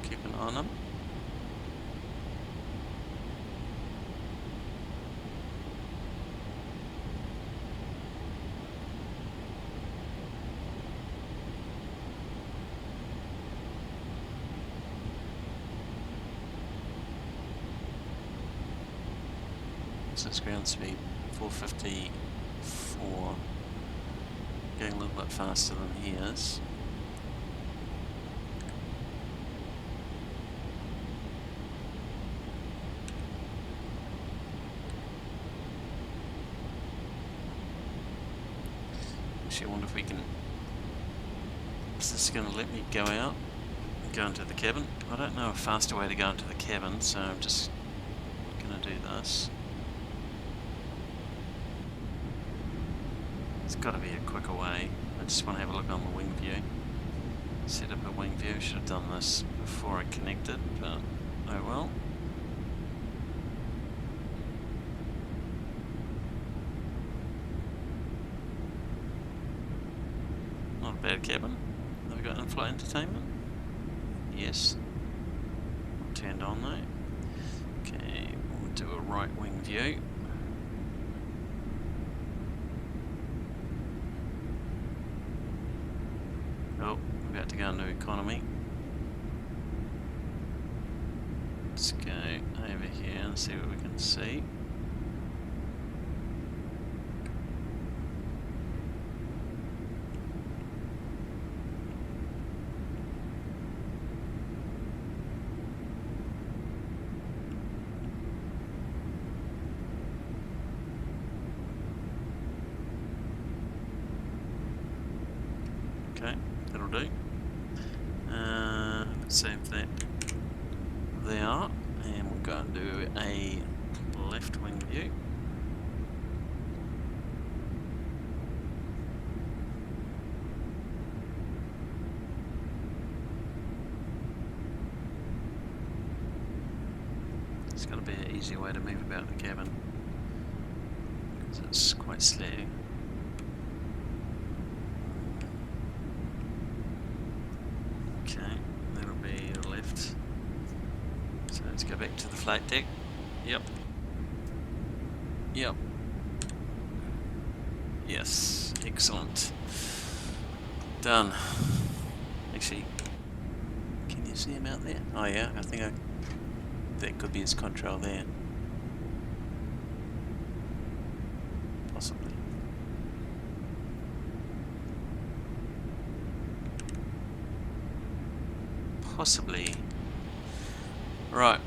Keep Keep an eye on them. So it's ground speed 454, going a little bit faster than he is. Actually, I wonder if we can. Is this going to let me go out and go into the cabin? I don't know a faster way to go into the cabin, so I'm just going to do this. There's got to be a quicker way. I just want to have a look on the wing view. Set up a wing view. Should have done this before I connected, but oh well. Not a bad cabin. Have we got in-flight entertainment? Yes. Turned on though. Okay, we'll do a right wing view. Oh, we're about to go into economy. Let's go over here and see what we can see. Okay, that'll do. Let's save that there, and we'll go and do a left wing view. It's got to be an easier way to move about the cabin because it's quite slow. Okay, that'll be the left. So let's go back to the flight deck. Yep. Yep. Yes, excellent. Done. Actually, can you see him out there? Oh yeah, I think that could be his control there. Possibly. Possibly. Right.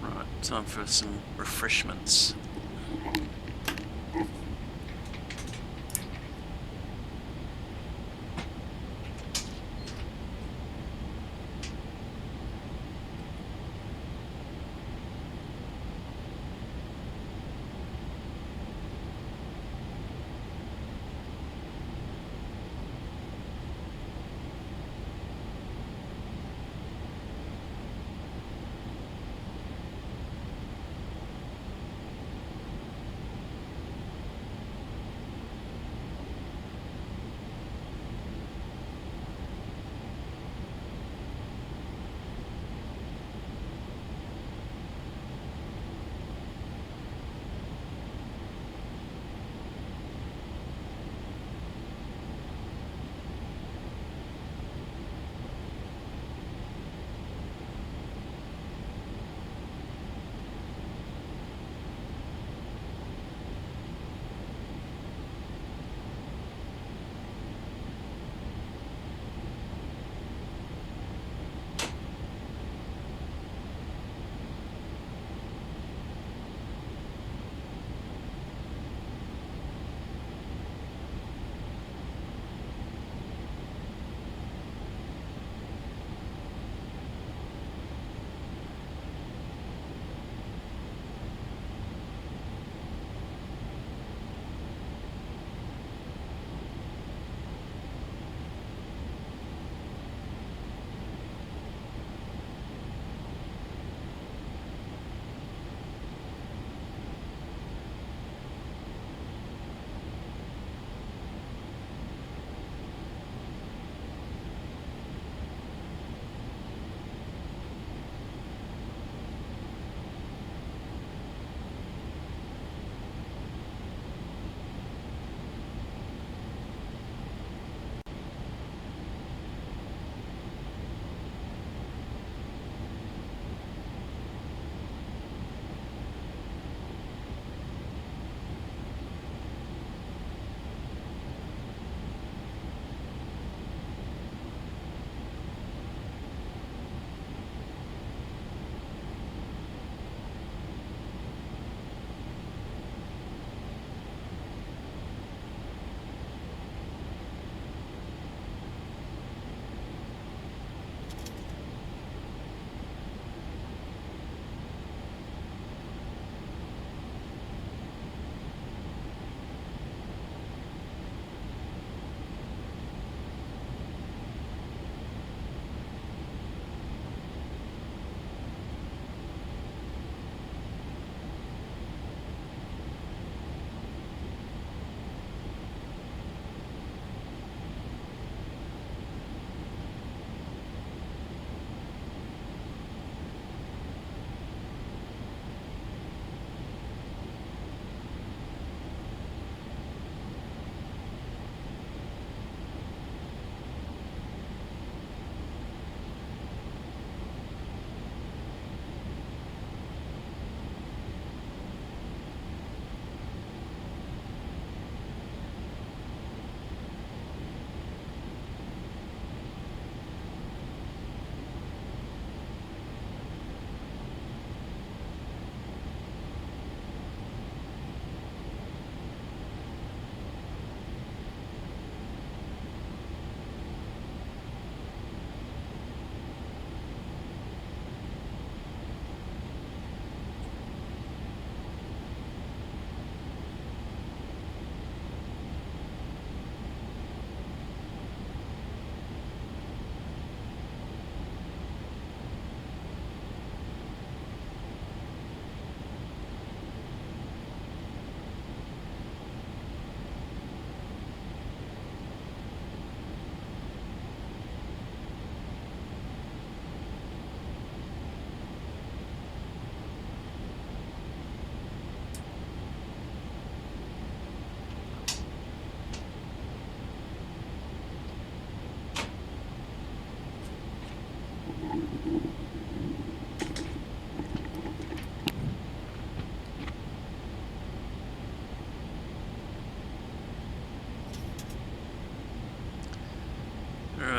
Right, time for some refreshments.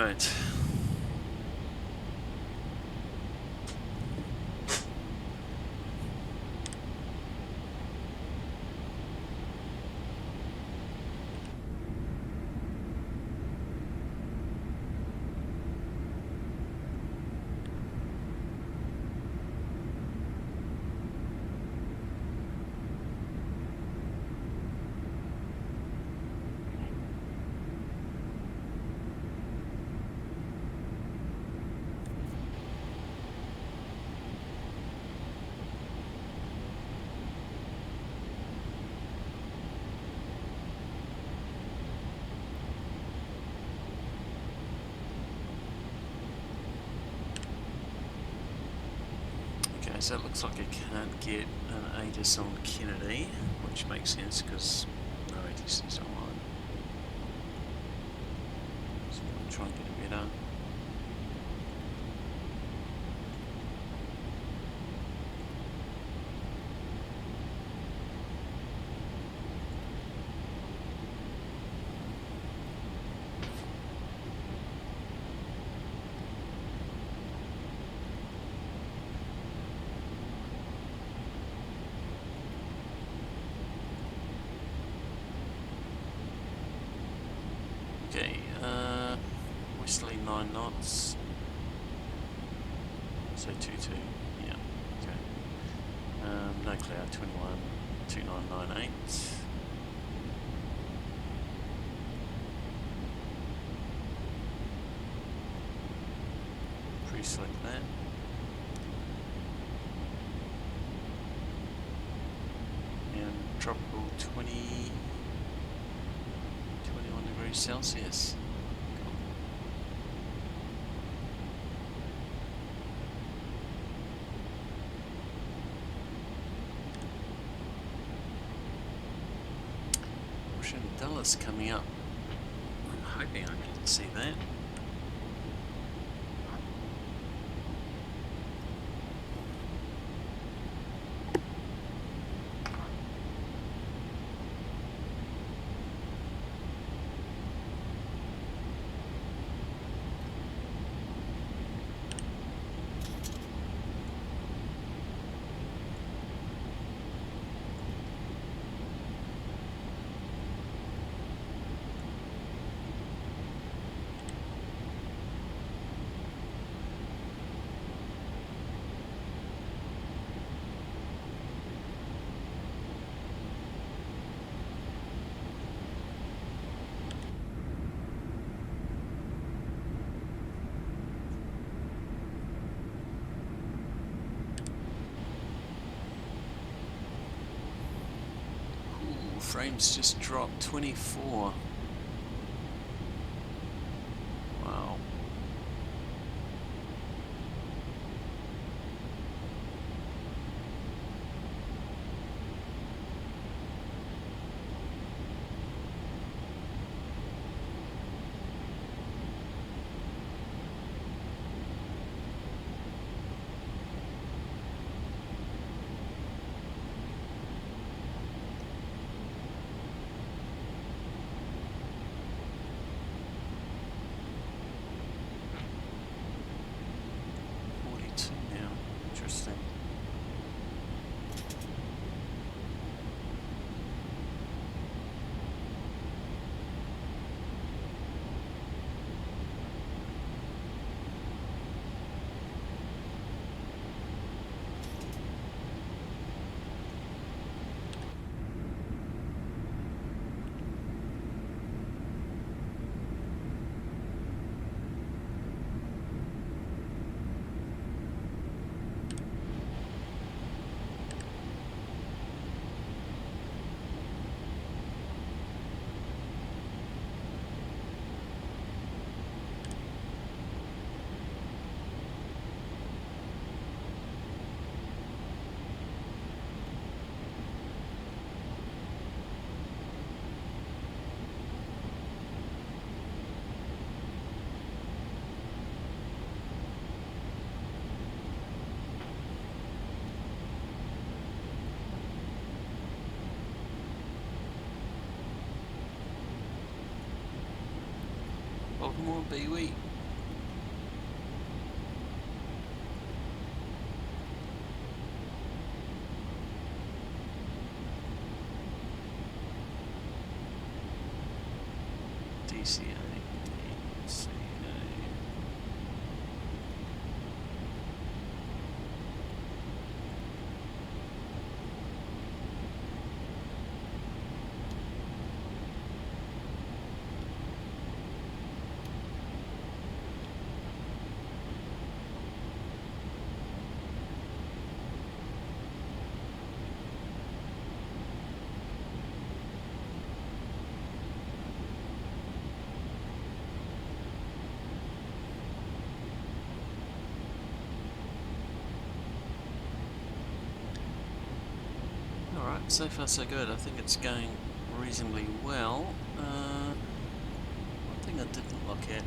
Right. Okay, so it looks like I can't get an ATIS on Kennedy, which makes sense because no ATIS is online. So I'll try and get it better. Okay, westerly 9 knots. So 2-2, yeah, okay. No cloud, 21, 2998. Pre-select that. And tropical 21 degrees Celsius. Cool. Ocean Dulles coming up. I'm hoping I can see that. Frames just dropped 24. Wow. Interesting. Baltimore, Bewey. Kclt. Alright, so far so good. I think it's going reasonably well. One thing I didn't look at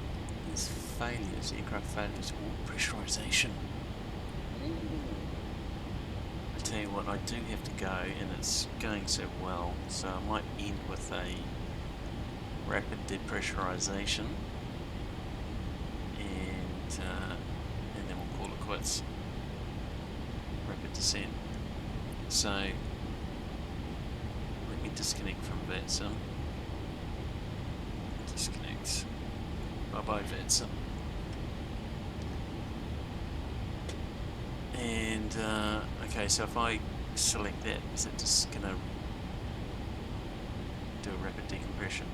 is failures, aircraft failures, or pressurization. I tell you what, I do have to go, and it's going so well, so I might end with a rapid depressurization, and then we'll call it quits. Rapid descent. So let me disconnect from VATSIM. Disconnect. Bye bye VATSIM. And okay, so if I select that, is it just gonna do a rapid decompression?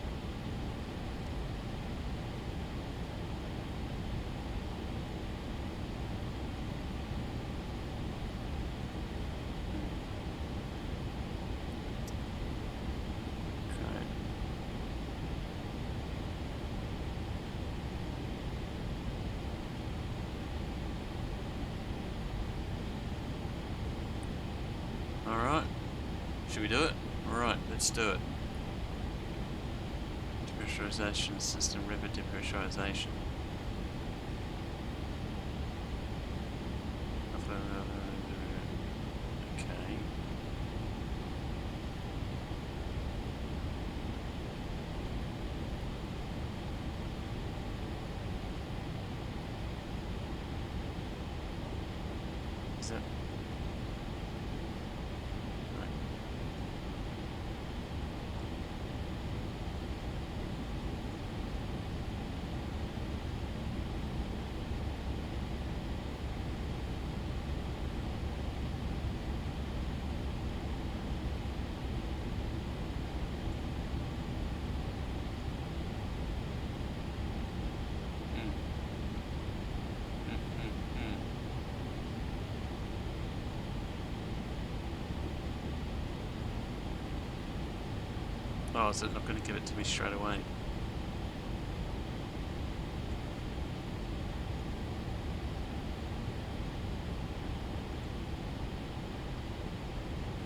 Alright, should we do it? Alright, let's do it. Depressurization system, rapid depressurization. Okay. Is that... Oh, is it not going to give it to me straight away?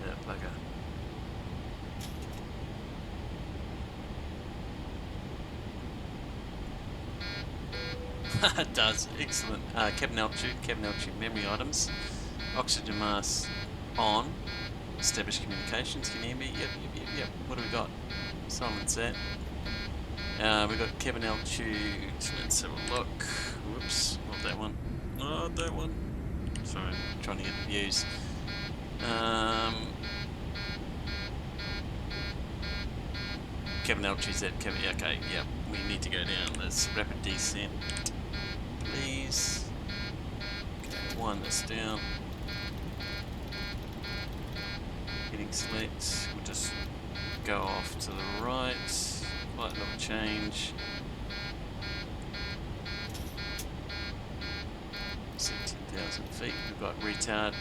Yeah, bugger. It does, excellent. Cabin altitude memory items, oxygen mask on, established communications, can you hear me? Yep. What do we got? Silence that. We've got cabin altitude, let's have a look. Whoops, not that one. Not that one. Sorry, I'm trying to get views. Cabin altitude's at cabin, okay, yep. We need to go down. Let's rapid descent. Please. Okay, one that's down. Heading select. We'll just go off to the right. Light little change. See 10,000 feet. We've got retard.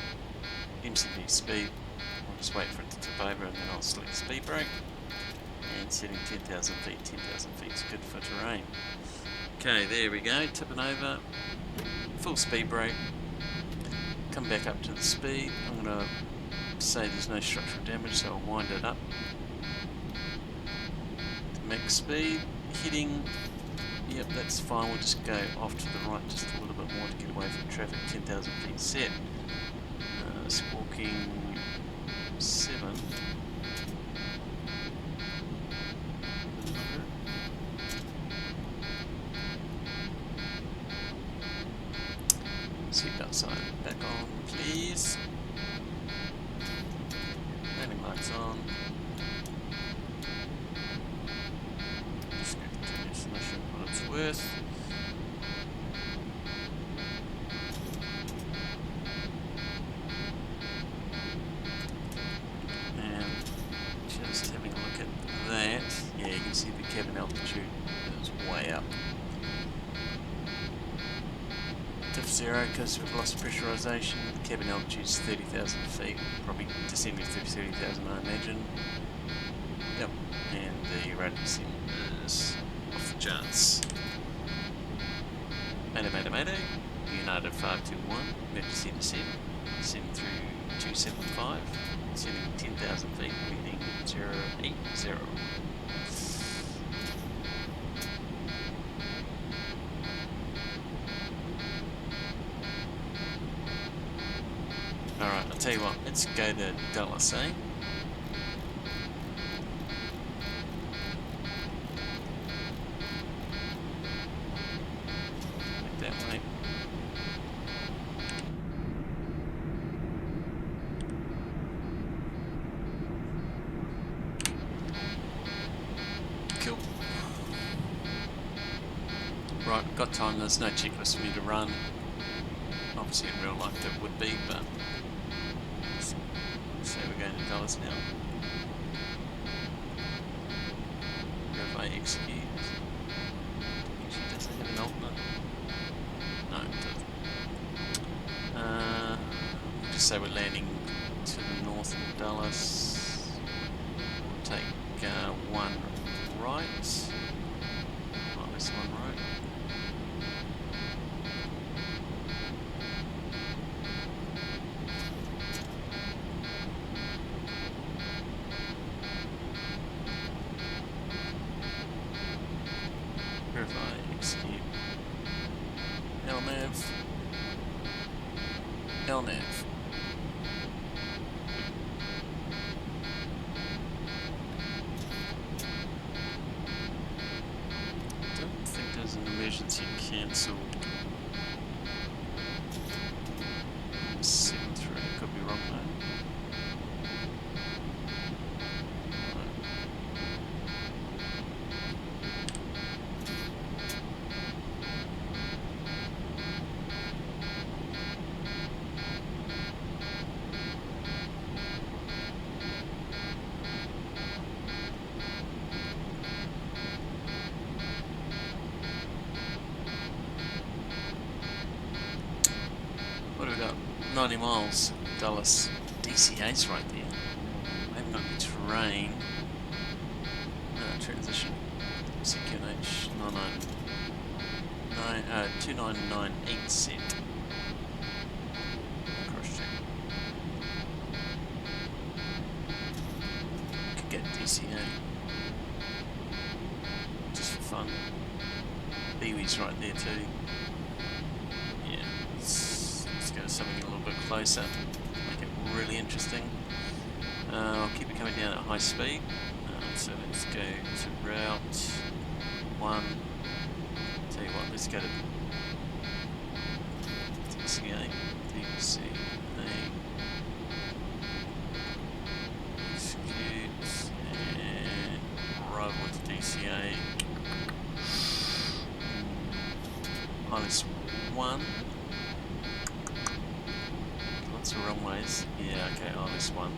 MCP speed. I'll just wait for it to tip over and then I'll select speed brake. And setting 10,000 feet. 10,000 feet is good for terrain. Okay, there we go. Tipping over. Full speed brake. Come back up to the speed. I'm going to say there's no structural damage, so I'll wind it up. Max speed. Heading. Yep, that's fine. We'll just go off to the right just a little bit more to get away from traffic. 10,000 feet set. Squawking 7. Seatbelt sign back on, please. Landing lights on. Just go continuously. worth. And just having a look at that, yeah, you can see the cabin altitude is way up. Diff 0 because we've lost pressurization. The cabin altitude is 30,000 feet, probably descending to 30,000 I imagine. Yep, and the rate of descent is off the charts. Mayday, United 521, emergency descent, descending through 275, descending 10,000 feet, reading 080. Alright, I'll tell you what, let's go to Dallas, eh? That way. Cool. Right, got time, there's no checklist for me to run. Obviously in real life there would be, but so we're going to Dallas now. If I execute, actually doesn't have an alternate. No, it doesn't. Just say we're landing to the north of Dallas. We'll take one right. Oh, this one right. Verify, execute. LNAV. LNAV. Don't think there's an emergency cancel. 7-3, could be wrong though. What have we got? 90 miles, Dallas. DCA's right there. I haven't got any terrain. Transition. CQNH 2998 set. Cross check. Could get DCA. Just for fun. Biwi's right there too. Yeah, let's go to something a little bit closer. Make it really interesting. I'll keep it coming down at high speed. So let's go to route 1. Tell you what, let's go to DCA, execute, and arrival to DCA. Minus 1. Lots of runways. Yeah, okay, minus 1.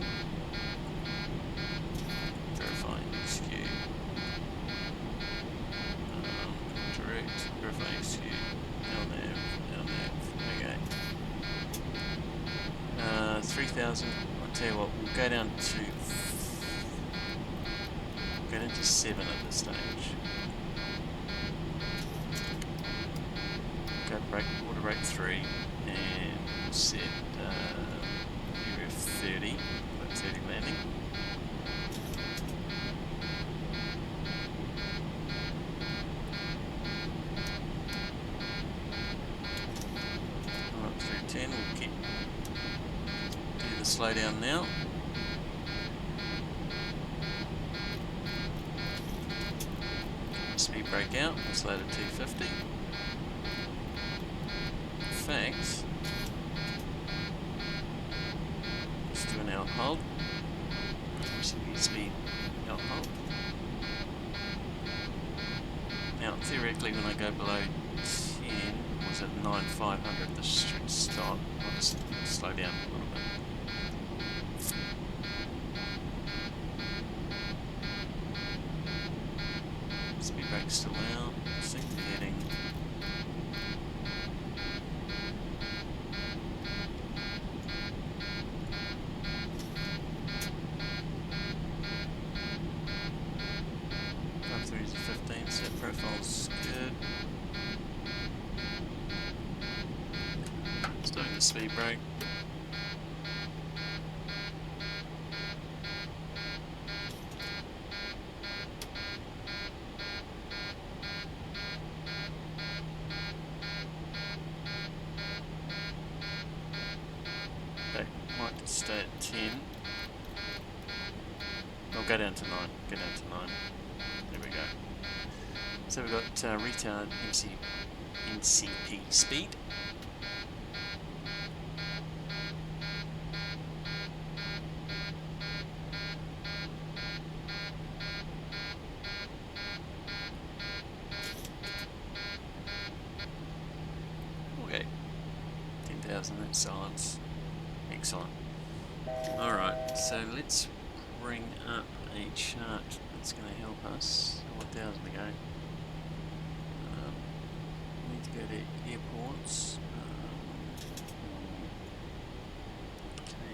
Verify, execute. Direct, verify, execute. LNAV, okay. 3,000. I'll tell you what, we'll go down to 7 at this stage. Go water break 3, and we'll set area of 30, about 30 landing. Alright, 310, we'll keep do the slow down now. Speed brake out, we'll slow to 250. In fact, let's do an out hold. Speed out hold. Now, theoretically, typically when I go below 10, was at 9,500 this should stop. I'll just slow down a little bit. Speed brake's still out. I think we're heading. Up through to 15, so profile's good. Starting the speed brake. Okay, might stay at 10. I'll go down to 9. Go down to 9. There we go. So we've got retard NCP speed. Okay. 10,000, that's silence. Excellent. Alright, so let's bring up a chart that's going to help us. 1,000 to go. Need to go to airports.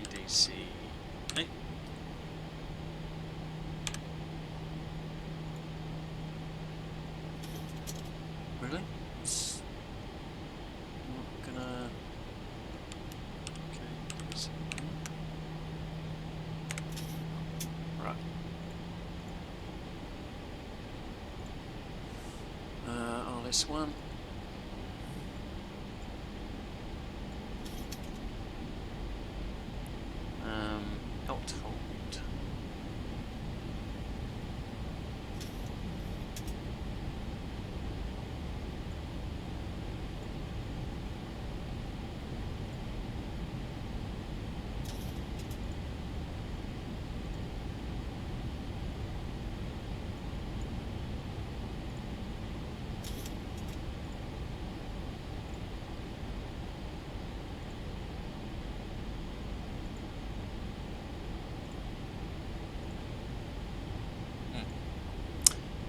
Kdca. Hey. Really? It's not gonna. Okay. Right. LS1. Alt hold.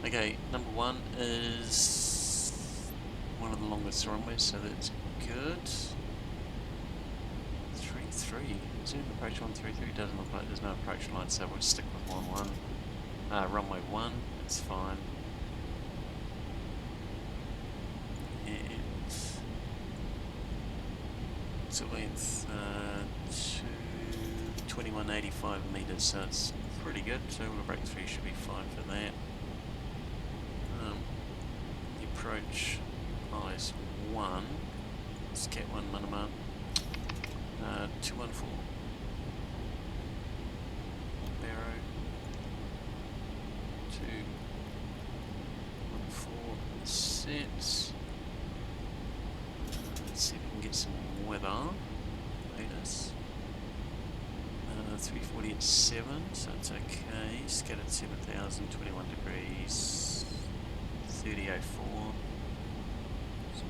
Okay, number 1 is one of the longest runways, so that's good. 3-3. Is there an approach 1-3-3? Doesn't look like there's no approach line, so we'll stick with 1-1. Runway 1, that's fine. And it's a length 2185 meters, so it's pretty good. So we'll break 3 should be fine for that. The approach IS1, it's Cat 1 Manama, 214. Barrow, 214 sets. Let's see if we can get some weather. Latest. 340 at 7, so it's okay. Scattered 7,000, 21 degrees, 3004. So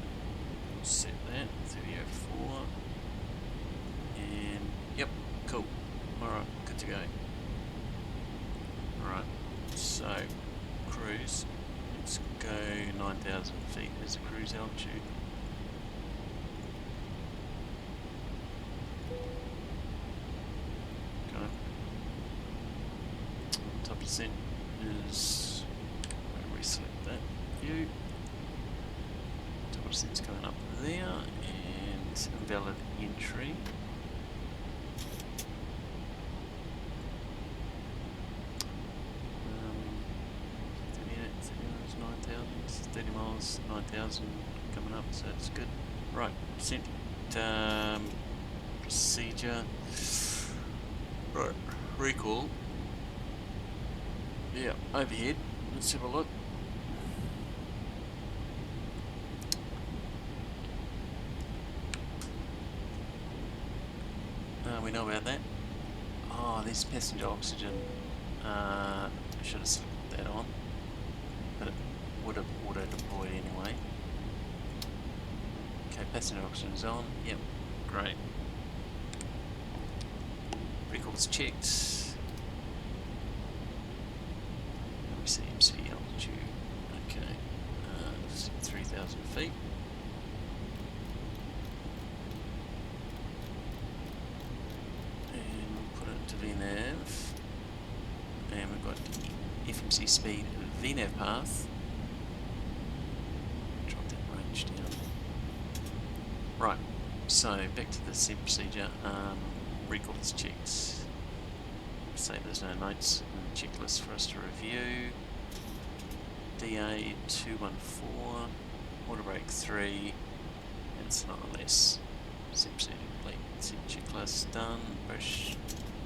we'll set that, 3004. And yep, cool. Alright, good to go. Alright, so cruise. Let's go 9,000 feet as a cruise altitude. Top descent is, I'll reselect that view. Top descent's going up there, and invalid entry. It's 9,000, 30 miles, 9,000 coming up, so that's good. Right, descent procedure. Right, recall. Yeah, overhead. Let's have a look. We know about that. Oh, there's passenger oxygen. I should have slipped that on. But would have auto-deployed anyway. Okay, passenger oxygen is on. Yep, great. Records checked. Let me see MC altitude. Okay, 3,000 feet. And we'll put it into VNAV. And we've got the FMC speed VNAV path. Drop that range down. Right, so back to the set procedure. Records checked. Say there's no notes in the checklist for us to review. DA 214, auto brake 3, and it's not less. Set procedure complete. Set checklist done. Push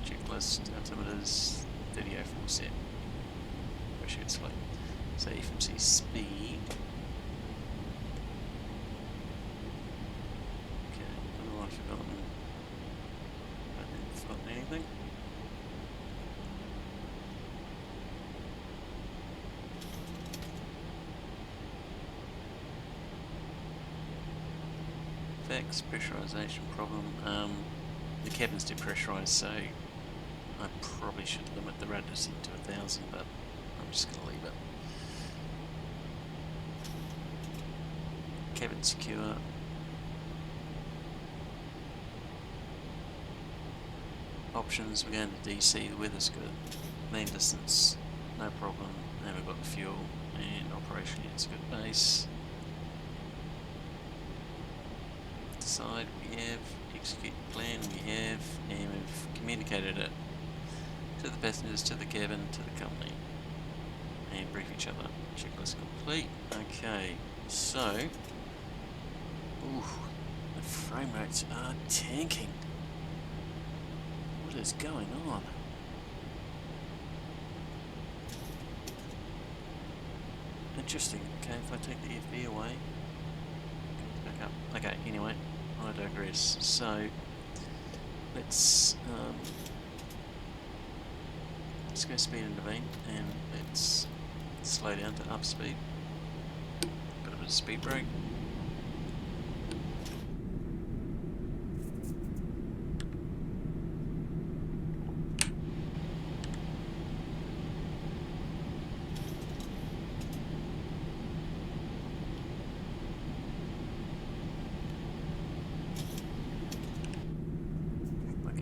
checklist altimeters 3004 set. Push it slate. So FMC speed. Okay, I don't know if I've forgotten. I haven't forgotten anything. Facts, pressurization problem. The cabin's depressurized, so I probably should limit the rad descent to 1,000, but I'm just going to leave it. Cabin secure. Options, we're going to DC, the weather's good. Land distance, no problem. And we've got the fuel, and operation, it's a good base. Decide, we have. Execute the plan, we have. And we've communicated it to the passengers, to the cabin, to the company. And brief each other. Checklist complete. Okay, so. Ooh, the frame rates are tanking. What is going on? Interesting. Okay, if I take the FB away, it goes back up. Okay, anyway, I digress. So let's go speed into main, and let's slow down to up speed. Bit of a speed brake.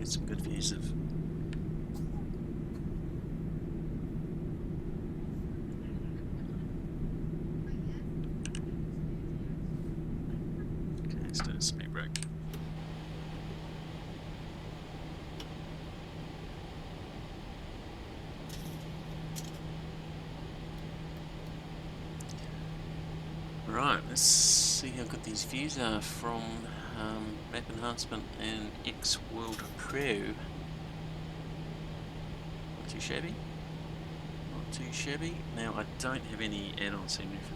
Some good views of okay, let's do a speed brake. Right, let's see how good these views are from map enhancement and X World Pro. Not too shabby. Not too shabby. Now I don't have any add-ons in there for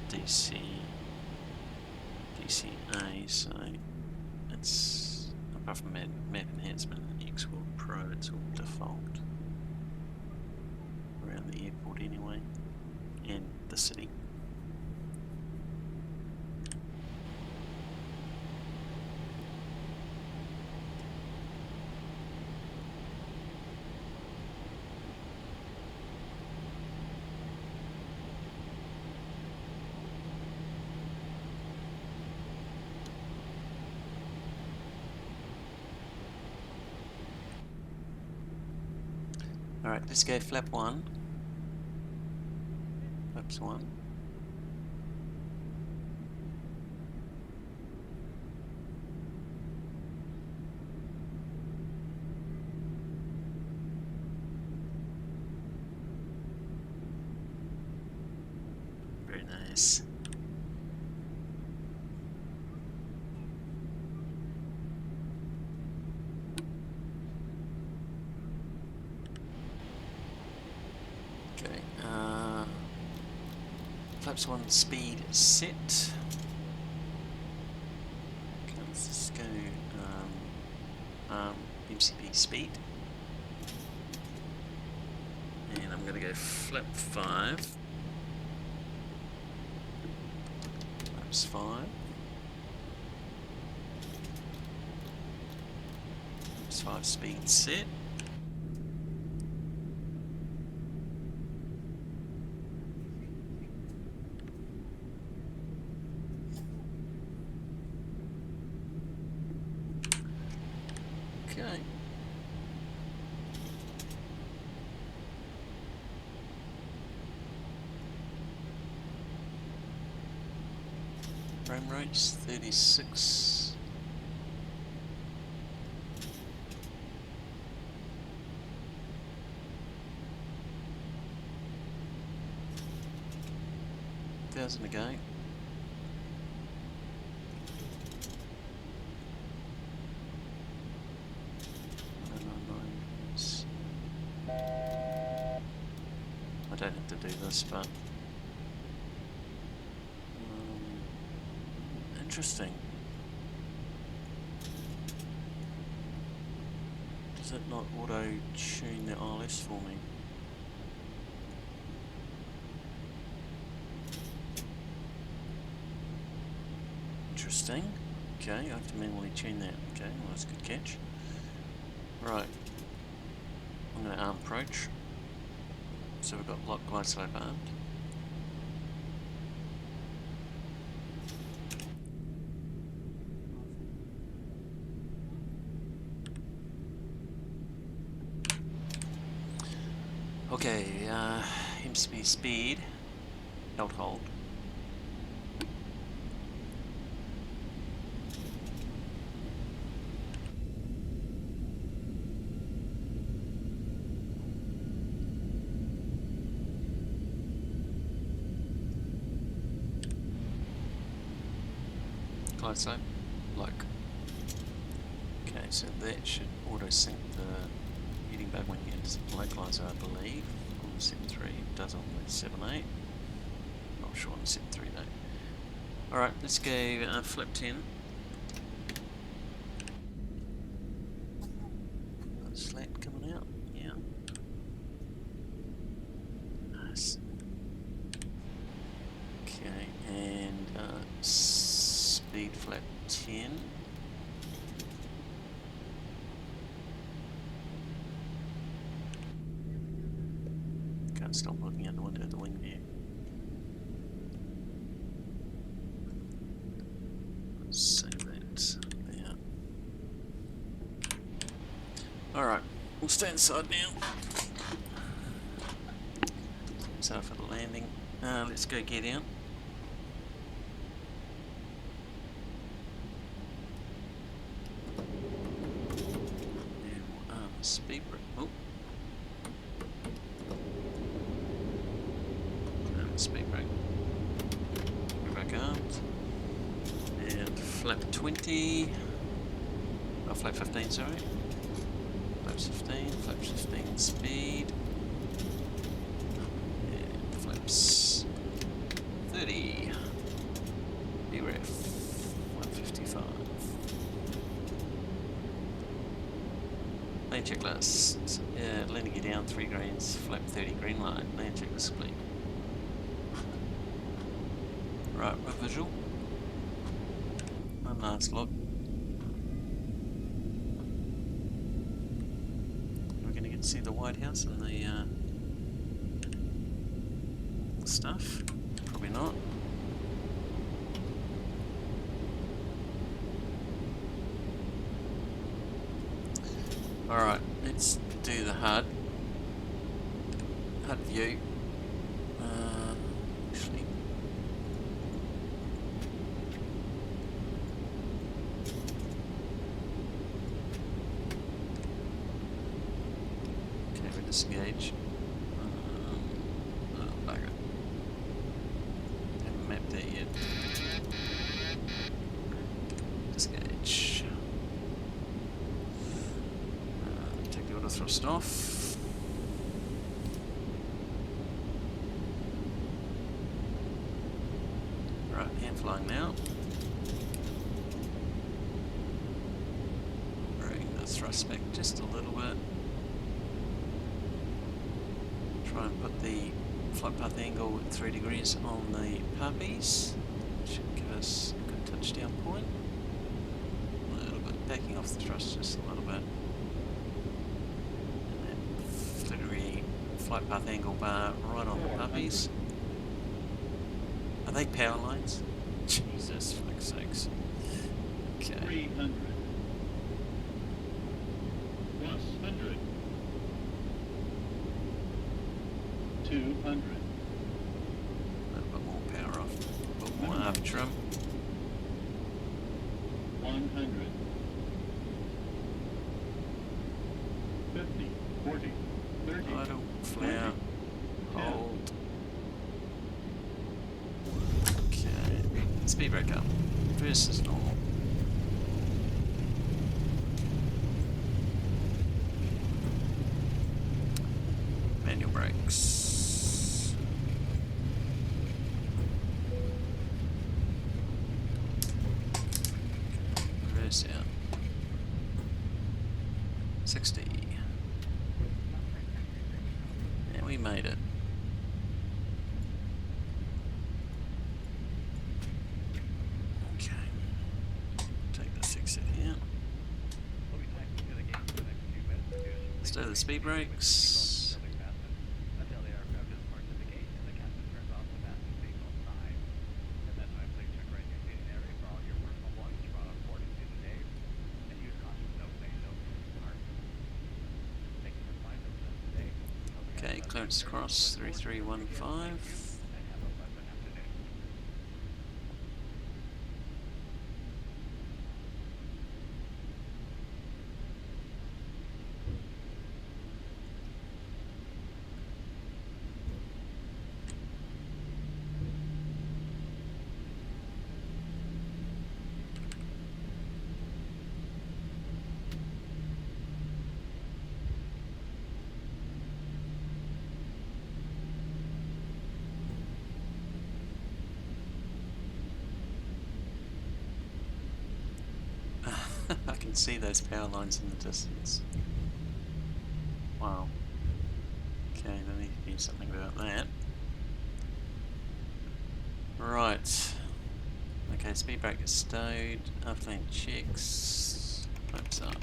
KcA, so it's apart from map enhancement and X World Pro, it's all default around the airport anyway, and the city. Alright, let's go flap 1. Flaps 1. Very nice. Flaps 1 speed set. Okay, let's just go MCP speed. And I'm going to go flap 5. flaps 5. Flaps 5 speed set. Okay. Frame rates 36. Thousand again. I don't have to do this, but interesting. Does it not auto-tune the ILS for me? Interesting. Okay, I have to manually tune that. Okay, well that's a good catch. Right. I'm going to arm approach. So we've got lock glide slope armed. Okay, Emgy speed, Kclt hold. Glide slope, lock. Okay, so that should auto sync the heating back when you enter the localizer, I believe, on the 7.3. It does on the 7.8. Not sure on the 7.3 though. Alright, let's go flip 10. Slant coming out, yeah. Nice. Okay, and speed flap 10. Can't stop looking out the window of the wing view. Save that there. Alright, we'll stay inside now. So for the landing, let's go gear down. And we'll arm the speed brake. Oh. Speed brake. Back armed. And flap 20. Oh, flap 15, sorry. Flaps 15, flaps 15 speed. And flaps 30. BREF 155. Lane checklist. Landing you down 3 greens, flap 30 green line. Lane checklist complete. Right, we're visual. One last look. We're going to get to see the White House and the stuff. Probably not. Alright, let's do the HUD. HUD view. Actually. Okay, we disengage. Oh, bugger. Haven't mapped that yet. Disengage. Take the auto thrust off. Right, hand flying now. Bring the thrust back just a little bit. Try and put the flight path angle at 3 degrees on the puppies. Should give us a good touchdown point. A little bit, backing off the thrust just a little bit. And then flittery flight path angle bar right on the puppies. Are they power lines? Jesus, fuck's sakes. Okay. 300. Plus 100. 200. A little bit more power off. A little bit more after them. 100. 50. 40. 30. Idle, flare, hold. Okay. Speed brake up. Versus normal. Manual brakes. Reverse out. 60. And we made it. Okay. Take the 60 out. Let's do the speed brakes. Okay, clearance across 3315. I can see those power lines in the distance. Wow. Okay, I need to do something about that. Right. Okay, speed brake is stowed. Upland checks. Flaps up.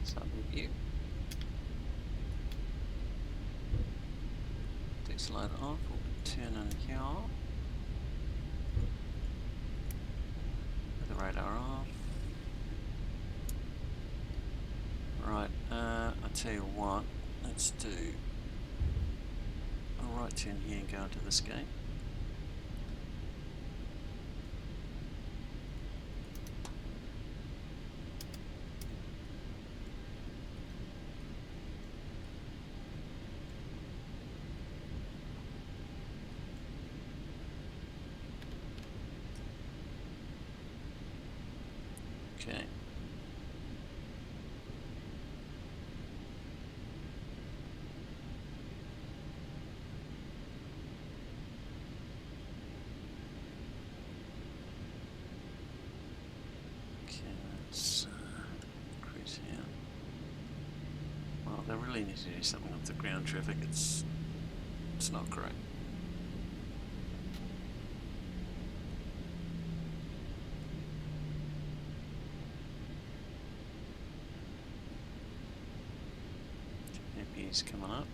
Sub review. Dex light off, we'll turn in here. With the radar off. Right, I'll tell you what, let's do a right turn here and go into this gate. Okay. Okay, let's cruise here. Well, they really need to do something with the ground traffic. It's not correct. He's coming up.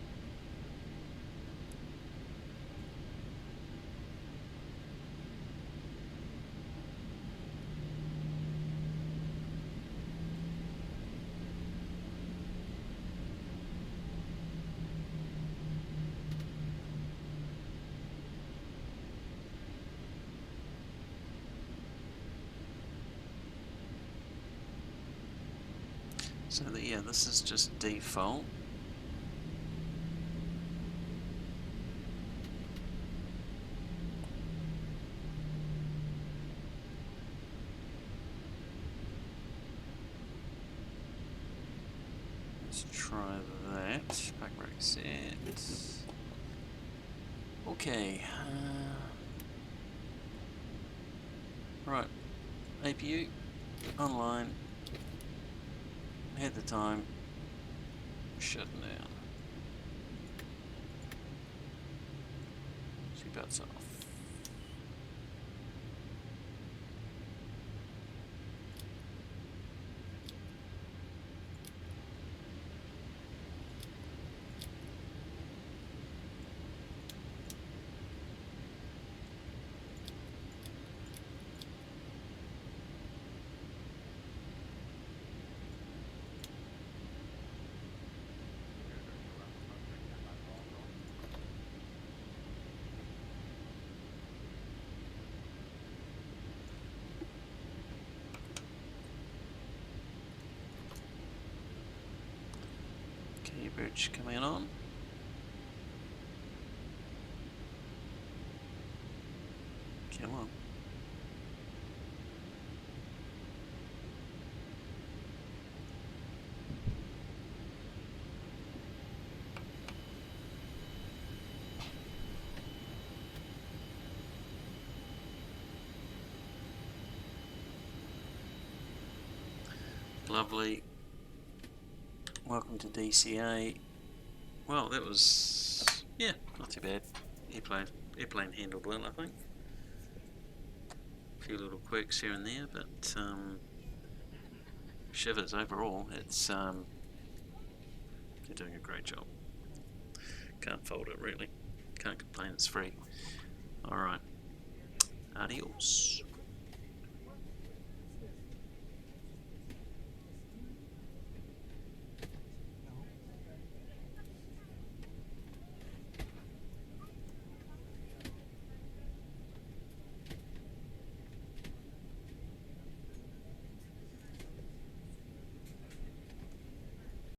So yeah, this is just default. Let's try that. Back brake set. Okay. Right. APU online. Head the time. Shutting down. Seatbelts off. Okay, bridge coming on. Come on. Lovely. Welcome to DCA. Well, that was, yeah, not too bad. Airplane handled well, I think. A few little quirks here and there, but shivers overall. It's they're doing a great job. Can't fault it really. Can't complain. It's free. All right. Adios.